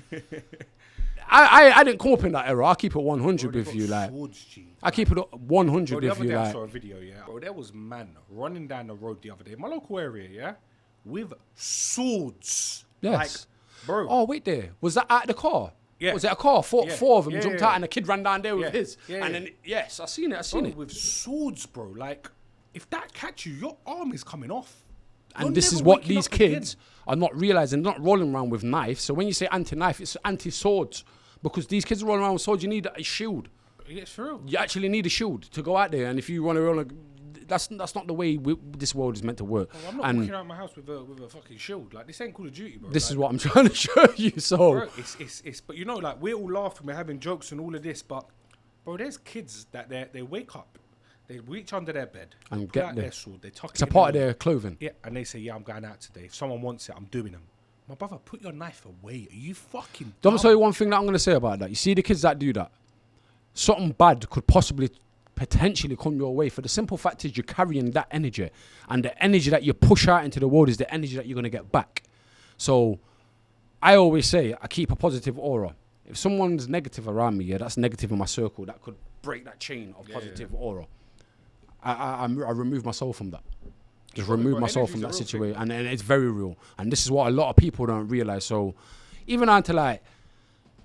I didn't come up in that era. I keep it 100 with you, like. Swords, I keep it 100 with you, like. The other day I saw a video, yeah. Bro, there was man running down the road the other day, my local area, yeah, with swords. Yes. Like, bro. Oh, wait there. Was that at the car? Yeah. Was it a car? Four of them jumped out and the kid ran down there with his. Yeah, and then, yes, I seen it. With swords, bro. Like, if that catch you, your arm is coming off. And this is what these kids are not realizing. They're not rolling around with knives. So when you say anti-knife, it's anti-swords. Because these kids are rolling around with swords, you need a shield. It's true. You actually need a shield to go out there. And if you want to roll that's not the way this world is meant to work. Oh, I'm not walking out my house with a fucking shield. Like, this ain't Call of Duty, bro. This is what I'm trying to show you. So, bro, it's but you know, like, we're all laughing, we're having jokes and all of this, but bro, there's kids that they wake up, they reach under their bed and get their sword, they tuck it. It's a part of their clothing. Yeah, and they say, yeah, I'm going out today. If someone wants it, I'm doing them. My brother, put your knife away. Are you fucking dumb? Let me tell you one thing that I'm going to say about that. You see the kids that do that, something bad could potentially come your way. For the simple fact is you're carrying that energy, and the energy that you push out into the world is the energy that you're going to get back. So I always say I keep a positive aura. If someone's negative around me, yeah, that's negative in my circle. That could break that chain of positive aura. I remove myself from that. Just remove myself from that situation. And it's very real. And this is what a lot of people don't realize. So even down to like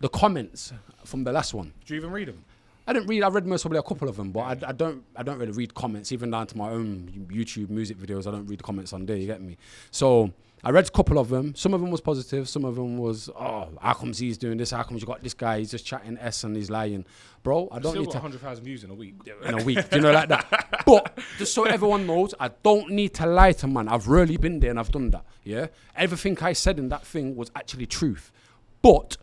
the comments from the last one. Do you even read them? I read most probably a couple of them, but I don't really read comments, even down to my own YouTube music videos. I don't read the comments on there, you get me? So I read a couple of them. Some of them was positive. Some of them was, oh, how comes he's doing this? How comes you got this guy? He's just chatting S and he's lying. Bro, I don't need to... 100,000 views in a week. In a week, do you know, like that? But just so everyone knows, I don't need to lie to man. I've really been there and I've done that, yeah? Everything I said in that thing was actually truth. But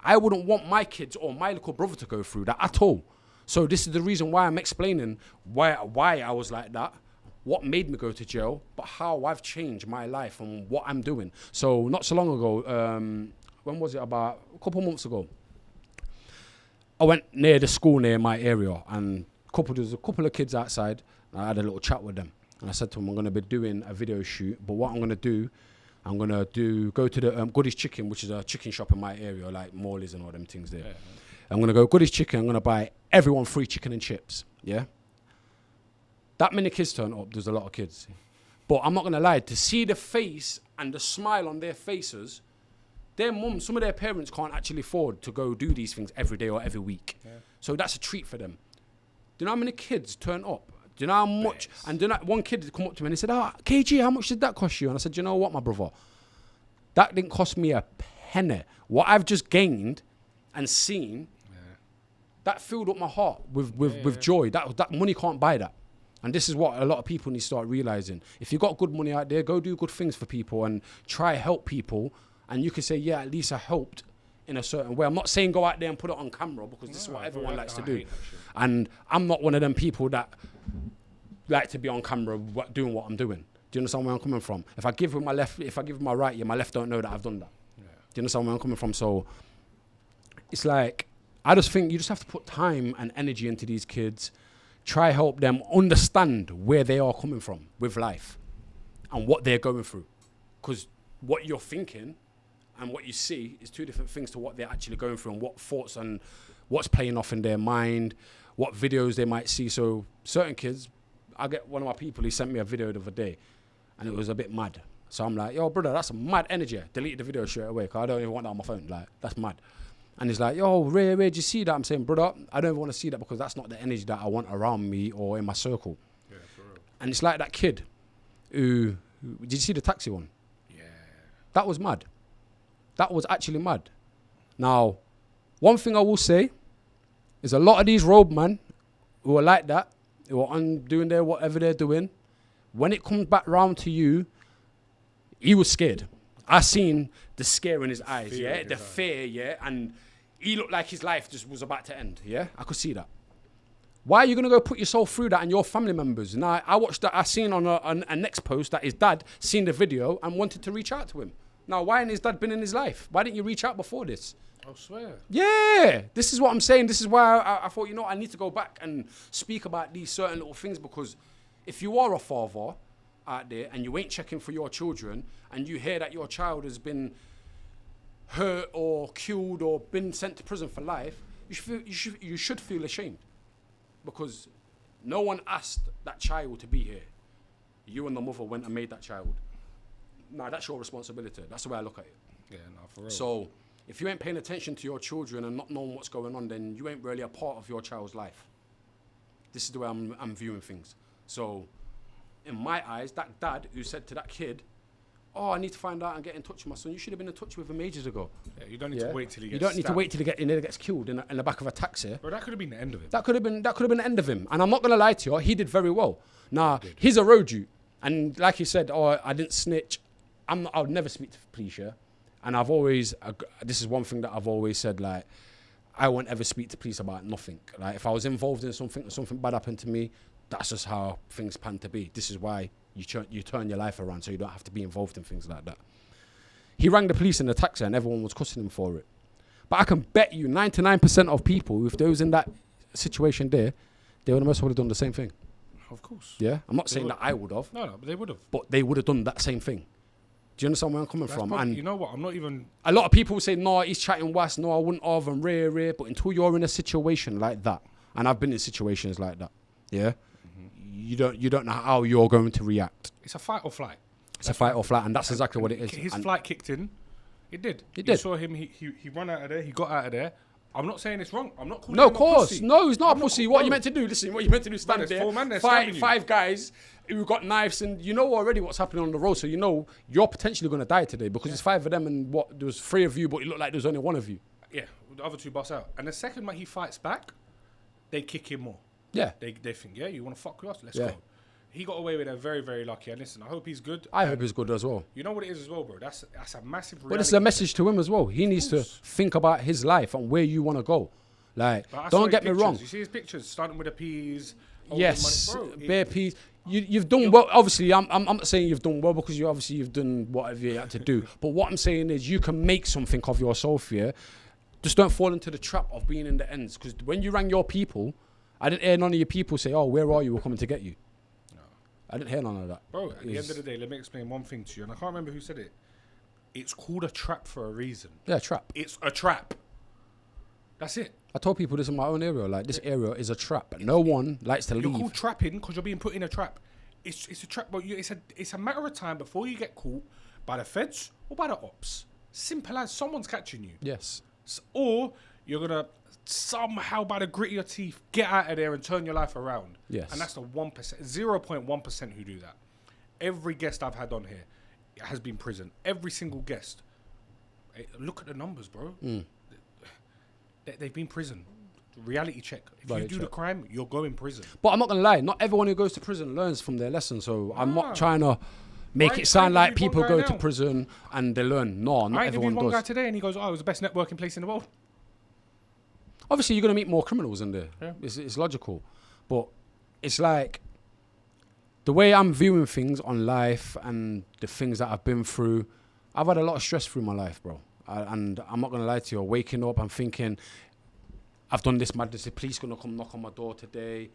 I wouldn't want my kids or my little brother to go through that at all. So this is the reason why I'm explaining why I was like that, what made me go to jail, but how I've changed my life and what I'm doing. So not so long ago, when was it? About a couple months ago, I went near the school near my area, and there was a couple of kids outside, and I had a little chat with them. And I said to them, I'm going to be doing a video shoot, but what I'm going to do, go to the Goodies Chicken, which is a chicken shop in my area, like Morley's and all them things there. Yeah. I'm going to go Goodies Chicken, I'm going to buy everyone free chicken and chips, yeah? That many kids turn up, there's a lot of kids. But I'm not going to lie, to see the face and the smile on their faces, their mums, some of their parents can't actually afford to go do these things every day or every week. Yeah. So that's a treat for them. Do you know how many kids turn up? Do you know how much? Yes. And do you know, one kid come up to me and he said, KG, how much did that cost you? And I said, you know what, my brother? That didn't cost me a penny. What I've just gained and seen that filled up my heart with joy. That money can't buy that. And this is what a lot of people need to start realizing. If you got good money out there, go do good things for people and try help people. And you can say, yeah, at least I helped in a certain way. I'm not saying go out there and put it on camera because this is what everyone likes to do. And I'm not one of them people that like to be on camera doing what I'm doing. Do you understand where I'm coming from? If I give with my left, if I give with my right, my left don't know that I've done that. Yeah. Do you understand where I'm coming from? So it's like, I just think you just have to put time and energy into these kids. Try help them understand where they are coming from with life and what they're going through. Because what you're thinking and what you see is two different things to what they're actually going through and what thoughts and what's playing off in their mind, what videos they might see. So certain kids, I get one of my people, he sent me a video the other day and it was a bit mad. So I'm like, yo, brother, that's some mad energy. Delete the video straight away because I don't even want that on my phone. Like, that's mad. And he's like, yo, Ray, did you see that? I'm saying, brother, I don't even want to see that because that's not the energy that I want around me or in my circle. Yeah, for real. And it's like that kid who, did you see the taxi one? Yeah. That was mad. That was actually mad. Now, one thing I will say is a lot of these roadmen who are like that, who are doing their whatever they're doing, when it comes back round to you, he was scared. I seen the scare in his eyes, the fear, and he looked like his life just was about to end, I could see that. Why are you going to go put yourself through that and your family members? Now, I watched that, I seen on a next post that his dad seen the video and wanted to reach out to him. Now, why ain't his dad been in his life? Why didn't you reach out before this? I swear. Yeah, this is what I'm saying. This is why I thought, I need to go back and speak about these certain little things because if you are a father out there and you ain't checking for your children and you hear that your child has been hurt or killed or been sent to prison for life, you should feel ashamed because no one asked that child to be here. You and the mother went and made that child. Nah, that's your responsibility. That's the way I look at it. Yeah, no, for real. So if you ain't paying attention to your children and not knowing what's going on, then you ain't really a part of your child's life. This is the way I'm viewing things. So in my eyes, that dad who said to that kid, oh, I need to find out and get in touch with my son. You should have been in touch with him ages ago. Yeah, you don't need to wait till he gets You don't need to stabbed. wait till he gets killed in the back of a taxi. Bro, that could have been the end of it. That could have been the end of him. And I'm not going to lie to you, he did very well. Nah, he's a road you. And like he said, oh, I didn't snitch. I'll never speak to police, And I've always, this is one thing that I've always said, like, I won't ever speak to police about nothing. Like, if I was involved in something bad happened to me, that's just how things pan to be. This is why you turn your life around so you don't have to be involved in things like that. He rang the police in the taxi and everyone was cussing him for it. But I can bet you 99% of people, if they was in that situation there, they would have done the same thing. Of course. Yeah? I'm not saying that I would have. No, but they would have. But they would have done that same thing. Do you understand where I'm coming from? Probably, and you know what? I'm not even... A lot of people say, no, he's chatting was. No, I wouldn't have, and rare. But until you're in a situation like that, and I've been in situations like that, you don't know how you're going to react. It's a fight or flight. It's a fight or flight, and that's exactly what it is. His flight kicked in. It did. It You did. saw him. He run out of there. He got out of there. I'm not saying it's wrong. I'm not calling No, him of course. a pussy. No, he's not I'm a pussy. not- What bro. you meant to do? Listen, what you meant to do, stand there's there, 4 men there stabbing you. five guys who got knives, and you know already what's happening on the road, so you know you're potentially going to die today because it's 5 of them and there was 3 of you, but it looked like there was only 1 of you. Yeah, the other 2 bust out. And the second he fights back, they kick him more. Yeah. They think, you want to fuck with us? Let's Yeah. go. He got away with it, very, very lucky. And listen, I hope he's good. I hope he's good as well. You know what it is as well, bro? That's a massive reality. But this is a message to him as well. He needs to think about his life and where you want to go. Like, But I saw don't his get me pictures. wrong. You see his pictures, starting with the peas. Yes, Money. Bro, bare peas. You've done well. Obviously, I'm not saying you've done well because you've done whatever you had to do. But what I'm saying is you can make something of yourself here. Just don't fall into the trap of being in the ends. Because when you rang your people, I didn't hear none of your people say, oh, where are you? We're coming to get you. No. I didn't hear none of that. Bro, at the end of the day, let me explain one thing to you. And I can't remember who said it. It's called a trap for a reason. Yeah, trap. It's a trap. That's it. I told people this in my own area. Like, this area is a trap. No one likes to You're leave. called trapping because you're being put in a trap. It's a trap, but it's a matter of time before you get caught by the feds or by the ops. Simple as someone's catching you. Yes. Or you're going to somehow, by the grit of your teeth, get out of there and turn your life around. Yes. And that's the 1%, 0.1% who do that. Every guest I've had on here has been prison. Every single guest. Hey, look at the numbers, bro. They've been prison. reality check. If Reality you do check. the crime, you're going prison. But I'm not gonna lie, not everyone who goes to prison learns from their lesson. So I'm not trying to make Right, it sound I like interviewed people one guy go to now. prison and they learn. No, not I interviewed everyone one guy does. today, and he goes, "Oh, it was the best networking place in the world." Obviously, you're gonna meet more criminals in there. Yeah. It's logical, but it's like the way I'm viewing things on life and the things that I've been through. I've had a lot of stress through my life, bro. And I'm not gonna lie to you. Waking up, I'm thinking, I've done this madness. The police gonna come knock on my door today.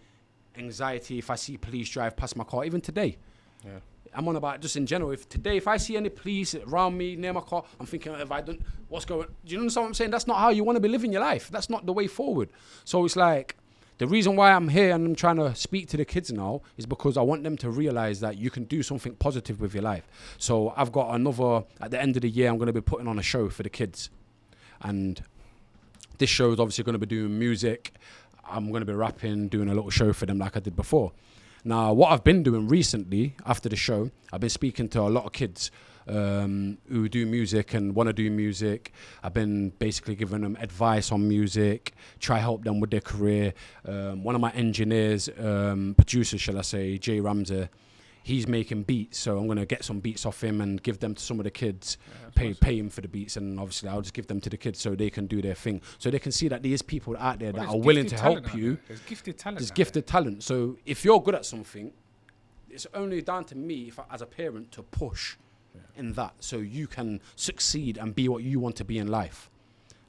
Anxiety if I see police drive past my car. Even today, Yeah. I'm on about just in general. If I see any police around me near my car, I'm thinking, if I don't, what's going? Do you understand what I'm saying? That's not how you want to be living your life. That's not the way forward. So it's like the reason why I'm here and I'm trying to speak to the kids now is because I want them to realize that you can do something positive with your life. So I've got another. At the end of the year, I'm going to be putting on a show for the kids, and this show is obviously going to be doing music. I'm going to be rapping, doing a little show for them like I did before. Now, what I've been doing recently after the show, I've been speaking to a lot of kids who do music and want to do music. I've been basically giving them advice on music, try help them with their career. One of my engineers, producers, shall I say, Jay Ramsey, he's making beats, so I'm going to get some beats off him and give them to some of the kids, pay him for the beats, and obviously I'll just give them to the kids so they can do their thing. So they can see that there's people out there that are willing to help you. There's gifted talent. There's gifted talent. So if you're good at something, it's only down to me as a parent to push in that so you can succeed and be what you want to be in life.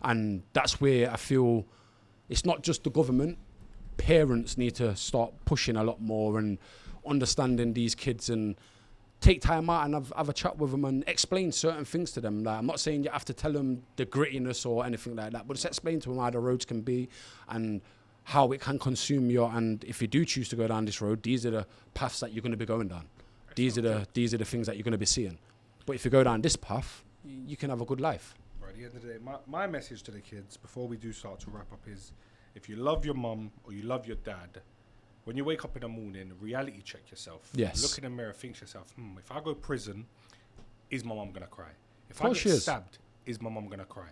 And that's where I feel it's not just the government. Parents need to start pushing a lot more and understanding these kids and take time out and have a chat with them and explain certain things to them. Like, I'm not saying you have to tell them the grittiness or anything like that, but just explain to them how the roads can be and how it can consume you. And if you do choose to go down this road, these are the paths that you're going to be going down. These are the things that you're going to be seeing. But if you go down this path, you can have a good life. Right, at the end of the day, my message to the kids before we do start to wrap up is, if you love your mum or you love your dad, when you wake up in the morning, reality check yourself. Yes. Look in the mirror, think to yourself, if I go prison, is my mum going to cry? If Of I course get she is. stabbed, is my mum going to cry?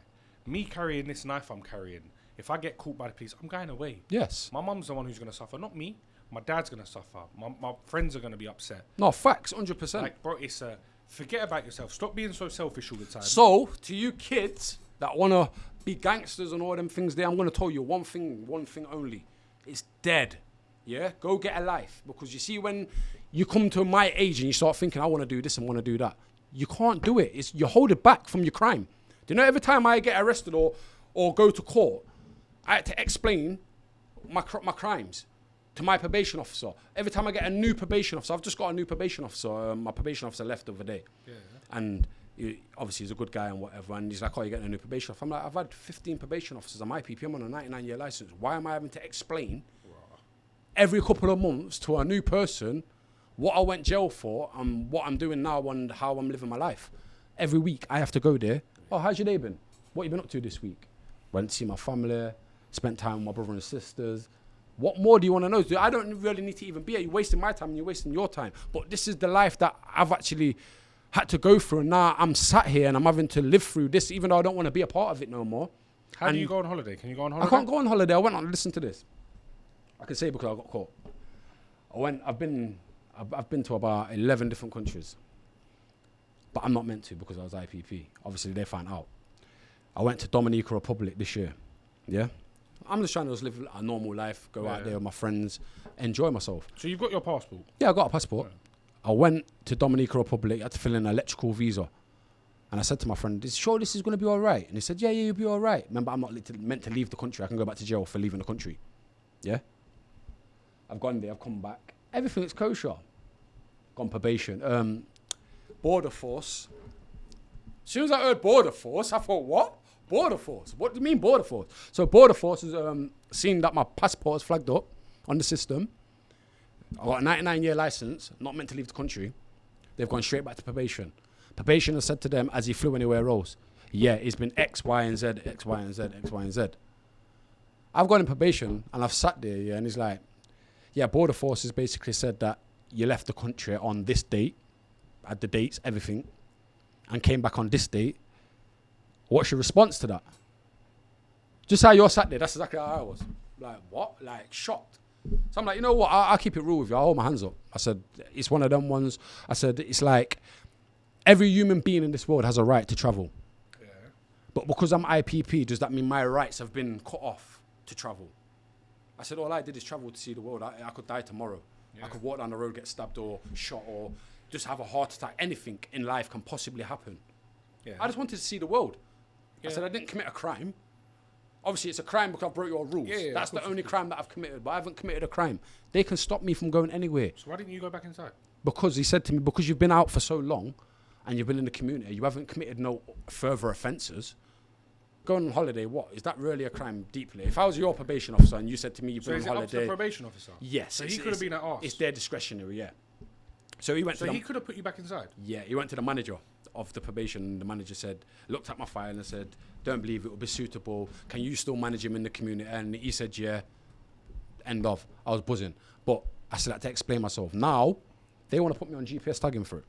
Me carrying this knife I'm carrying, if I get caught by the police, I'm going away. Yes. My mum's the one who's going to suffer, not me. My dad's going to suffer. My friends are going to be upset. No, facts, 100%. Like, bro, it's forget about yourself. Stop being so selfish all the time. So, to you kids that want to be gangsters and all them things there, I'm going to tell you one thing only. It's dead. Yeah? Go get a life. Because you see, when you come to my age and you start thinking, I want to do this and want to do that, you can't do it. You hold it back from your crime. Do you know, every time I get arrested or go to court, I had to explain my crimes to my probation officer. Every time I get a new probation officer, I've just got a new probation officer. My probation officer left the other day. Yeah. And obviously he's a good guy and whatever. And he's like, oh, you're getting a new probation officer. I'm like, I've had 15 probation officers on my PP. I'm on a 99-year license. Why am I having to explain every couple of months to a new person what I went jail for and what I'm doing now and how I'm living my life? Every week I have to go there. Oh, how's your day been? What you been up to this week? Went to see my family, spent time with my brother and sisters. What more do you want to know? I don't really need to even be here. You're wasting my time and you're wasting your time. But this is the life that I've actually had to go through. And now I'm sat here and I'm having to live through this, even though I don't want to be a part of it no more. How do you go on holiday? Can you go on holiday? I can't go on holiday. I went on, listen to this. I can say because I got caught. I've been to about 11 different countries. But I'm not meant to because I was IPP. Obviously they found out. I went to Dominican Republic this year. Yeah? I'm just trying to live a normal life, go out there with my friends, enjoy myself. So you've got your passport? Yeah, I got a passport. Yeah. I went to Dominican Republic, I had to fill in an electrical visa. And I said to my friend, sure this is going to be all right? And he said, yeah, you'll be all right. Remember, I'm not meant to leave the country. I can go back to jail for leaving the country. Yeah? I've gone there, I've come back. Everything is kosher. Gone probation. Border Force. As soon as I heard Border Force, I thought, what? Border Force? What do you mean Border Force? So Border Force has seen that my passport is flagged up on the system. I got a 99-year license, not meant to leave the country. They've gone straight back to probation. Probation has said to them, has he flew anywhere else? Yeah, it's been X, Y, and Z, X, Y, and Z, X, Y, and Z. I've gone in probation, and I've sat there, yeah, and he's like, yeah, Border Force has basically said that you left the country on this date, at the dates, everything, and came back on this date. What's your response to that? Just how you're sat there, that's exactly how I was. Like, what? Like, shocked. So I'm like, you know what? I'll keep it real with you. I'll hold my hands up. I said, it's one of them ones. I said, it's like every human being in this world has a right to travel. Yeah. But because I'm IPP, does that mean my rights have been cut off to travel? I said, all I did is travel to see the world. I could die tomorrow. Yeah. I could walk down the road, get stabbed or shot or just have a heart attack. Anything in life can possibly happen. Yeah. I just wanted to see the world. Yeah. I said, I didn't commit a crime. Obviously, it's a crime because I broke your rules. Yeah, that's the only crime that I've committed, but I haven't committed a crime. They can stop me from going anywhere. So why didn't you go back inside? Because he said to me, because you've been out for so long and you've been in the community, you haven't committed no further offences. Going on holiday, what? Is that really a crime deeply? If I was your probation officer and you said to me you've been on holiday... So is it up to the probation officer? Yes. So he could have been at arse? It's their discretionary, yeah. So he went to he could have put you back inside? Yeah, he went to the manager of the probation and the manager said, looked at my file and said, don't believe it will be suitable. Can you still manage him in the community? And he said, yeah. End of. I was buzzing. But I still had to explain myself. Now, they want to put me on GPS tagging for it.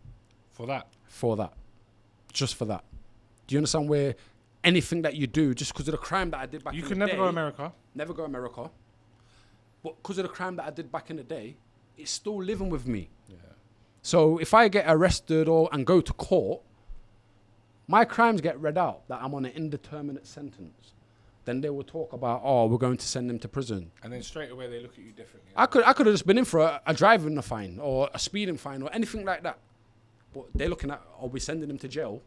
For that? For that. Just for that. Do you understand where anything that you do, just because of the crime that I did back in the day... You can never go America. Never go America. But because of the crime that I did back in the day, it's still living with me. Yeah. So if I get arrested and go to court, my crimes get read out that I'm on an indeterminate sentence. Then they will talk about, we're going to send him to prison. And then straight away they look at you differently. I could have just been in for a driving fine or a speeding fine or anything like that. But they're looking at, are we sending him to jail?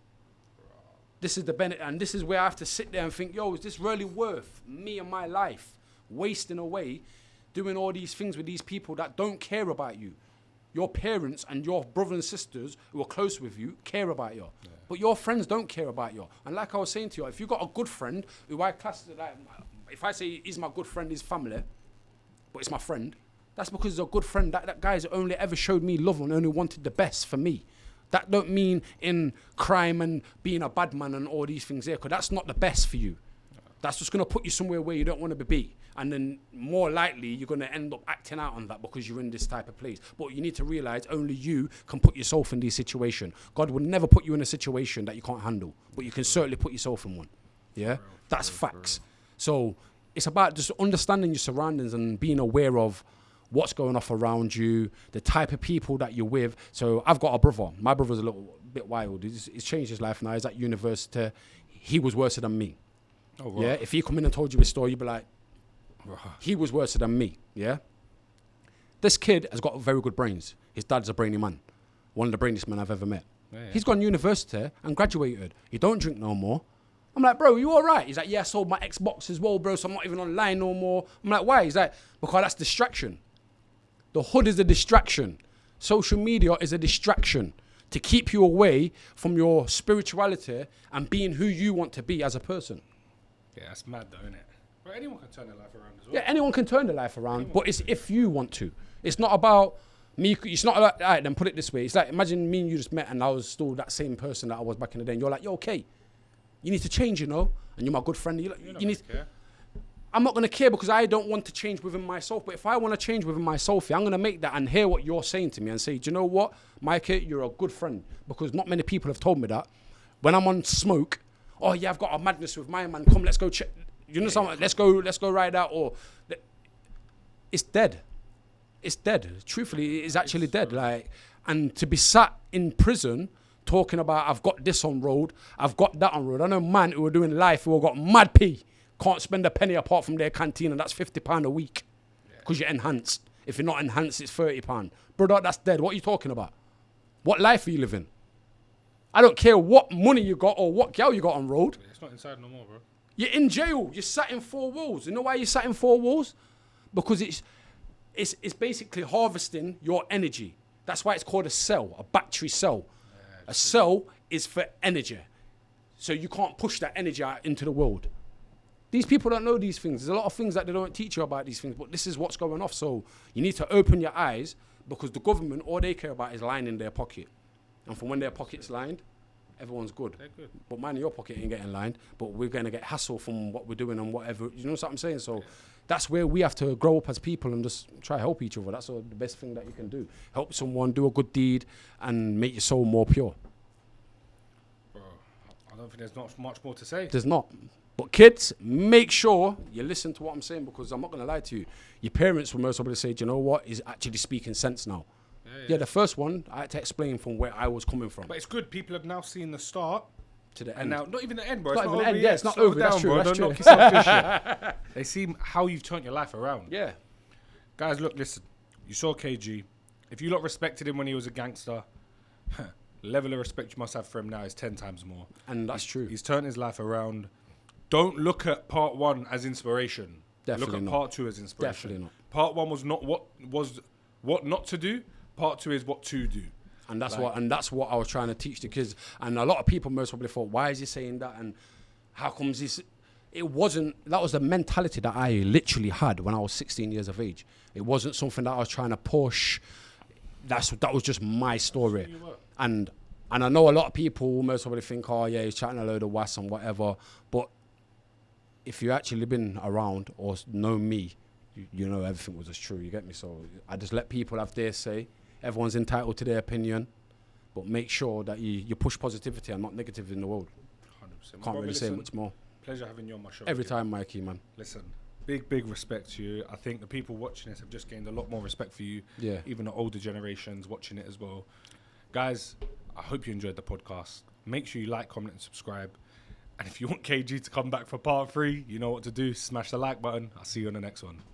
This is the benefit, and this is where I have to sit there and think, is this really worth me and my life wasting away doing all these things with these people that don't care about you? Your parents and your brothers and sisters who are close with you care about you. Yeah. But your friends don't care about you. And like I was saying to you, if you've got a good friend who I class, like, if I say he's my good friend, he's family, but it's my friend, that's because he's a good friend. That guy's only ever showed me love and only wanted the best for me. That don't mean in crime and being a bad man and all these things there, because that's not the best for you. No. That's just going to put you somewhere where you don't want to be. And then more likely you're going to end up acting out on that because you're in this type of place. But you need to realize only you can put yourself in these situations. God will never put you in a situation that you can't handle, but you can certainly put yourself in one. Yeah? That's facts. So it's about just understanding your surroundings and being aware of what's going off around you, the type of people that you're with. So I've got a brother. My brother's a little bit wild. He's changed his life now. He's at university. He was worse than me. Oh, right. Yeah. If he come in and told you his story, you'd be like, right. He was worse than me. Yeah. This kid has got very good brains. His dad's a brainy man. One of the brainiest men I've ever met. Yeah. He's gone to university and graduated. He don't drink no more. I'm like, bro, you all right? He's like, yeah, I sold my Xbox as well, bro, so I'm not even online no more. I'm like, why? He's like, because that's distraction. The hood is a distraction. Social media is a distraction to keep you away from your spirituality and being who you want to be as a person. Yeah, that's mad though, isn't it? But anyone can turn their life around as well. Yeah, anyone can turn their life around, but it's if you want to. It's not about me. It's not like, all right, then put it this way. It's like, imagine me and you just met and I was still that same person that I was back in the day. And you're like, yo, okay, you need to change, And you're my good friend. You need to care. I'm not going to care because I don't want to change within myself. But if I want to change within myself, I'm going to make that and hear what you're saying to me and say, do you know what, Micah, you're a good friend. Because not many people have told me that. When I'm on smoke, I've got a madness with my man. Come, let's go check. You know something? Let's go ride out. Or it's dead. It's dead. Truthfully, it's actually dead. And to be sat in prison talking about I've got this on road, I've got that on road. I know man who are doing life who have got mad pee. Can't spend a penny apart from their canteen, and that's £50 a week because you're enhanced. If you're not enhanced, it's £30. Brother, that's dead. What are you talking about? What life are you living? I don't care what money you got or what girl you got on road. It's not inside no more, bro. You're in jail. You're sat in 4 walls. You know why you're sat in 4 walls? Because it's basically harvesting your energy. That's why it's called a cell, a battery cell. A cell is for energy. So you can't push that energy out into the world. These people don't know these things. There's a lot of things that they don't teach you about these things, but this is what's going off. So you need to open your eyes because the government, all they care about is lining their pocket. And from when their pocket's lined, everyone's good. They're good. But mine and your pocket ain't getting lined, but we're going to get hassle from what we're doing and whatever. You know what I'm saying? So that's where we have to grow up as people and just try to help each other. That's the best thing that you can do. Help someone, do a good deed, and make your soul more pure. Bro, I don't think there's not much more to say. There's not. But kids, make sure you listen to what I'm saying, because I'm not going to lie to you. Your parents will most probably say, do you know what? He's actually speaking sense now. Yeah, the first one, I had to explain from where I was coming from. But it's good. People have now seen the start. To the end. And now, not even the end, bro. It's It's not not even over the end. yet. Yeah, it's not Slow over. That's down, true. bro. That's Don't true. knock yourself this shit. They see how you've turned your life around. Yeah. Guys, look, listen. You saw KG. If you lot respected him when he was a gangster, level of respect you must have for him now is 10 times more. And that's true. He's turned his life around. Don't look at part 1 as inspiration. Definitely look at not. part 2 as inspiration. Definitely not. Part 1 was not what not to do. Part 2 is what to do. And that's what I was trying to teach the kids. And a lot of people most probably thought, why is he saying that? And how comes this? It wasn't, that was the mentality that I literally had when I was 16 years of age. It wasn't something that I was trying to push. That was just my story. And I know a lot of people most probably think, oh yeah, he's chatting a load of was and whatever. But if you actually been around or know me, you know everything was as true. You get me? So I just let people have their say. Everyone's entitled to their opinion, but make sure that you push positivity and not negative in the world. 100%. Can't really say much more. Pleasure having you on my show. Every time, Mikey, man. Listen, big respect to you. I think the people watching this have just gained a lot more respect for you. Yeah. Even the older generations watching it as well. Guys, I hope you enjoyed the podcast. Make sure you like, comment, and subscribe. And if you want KG to come back for part 3, you know what to do. Smash the like button. I'll see you on the next one.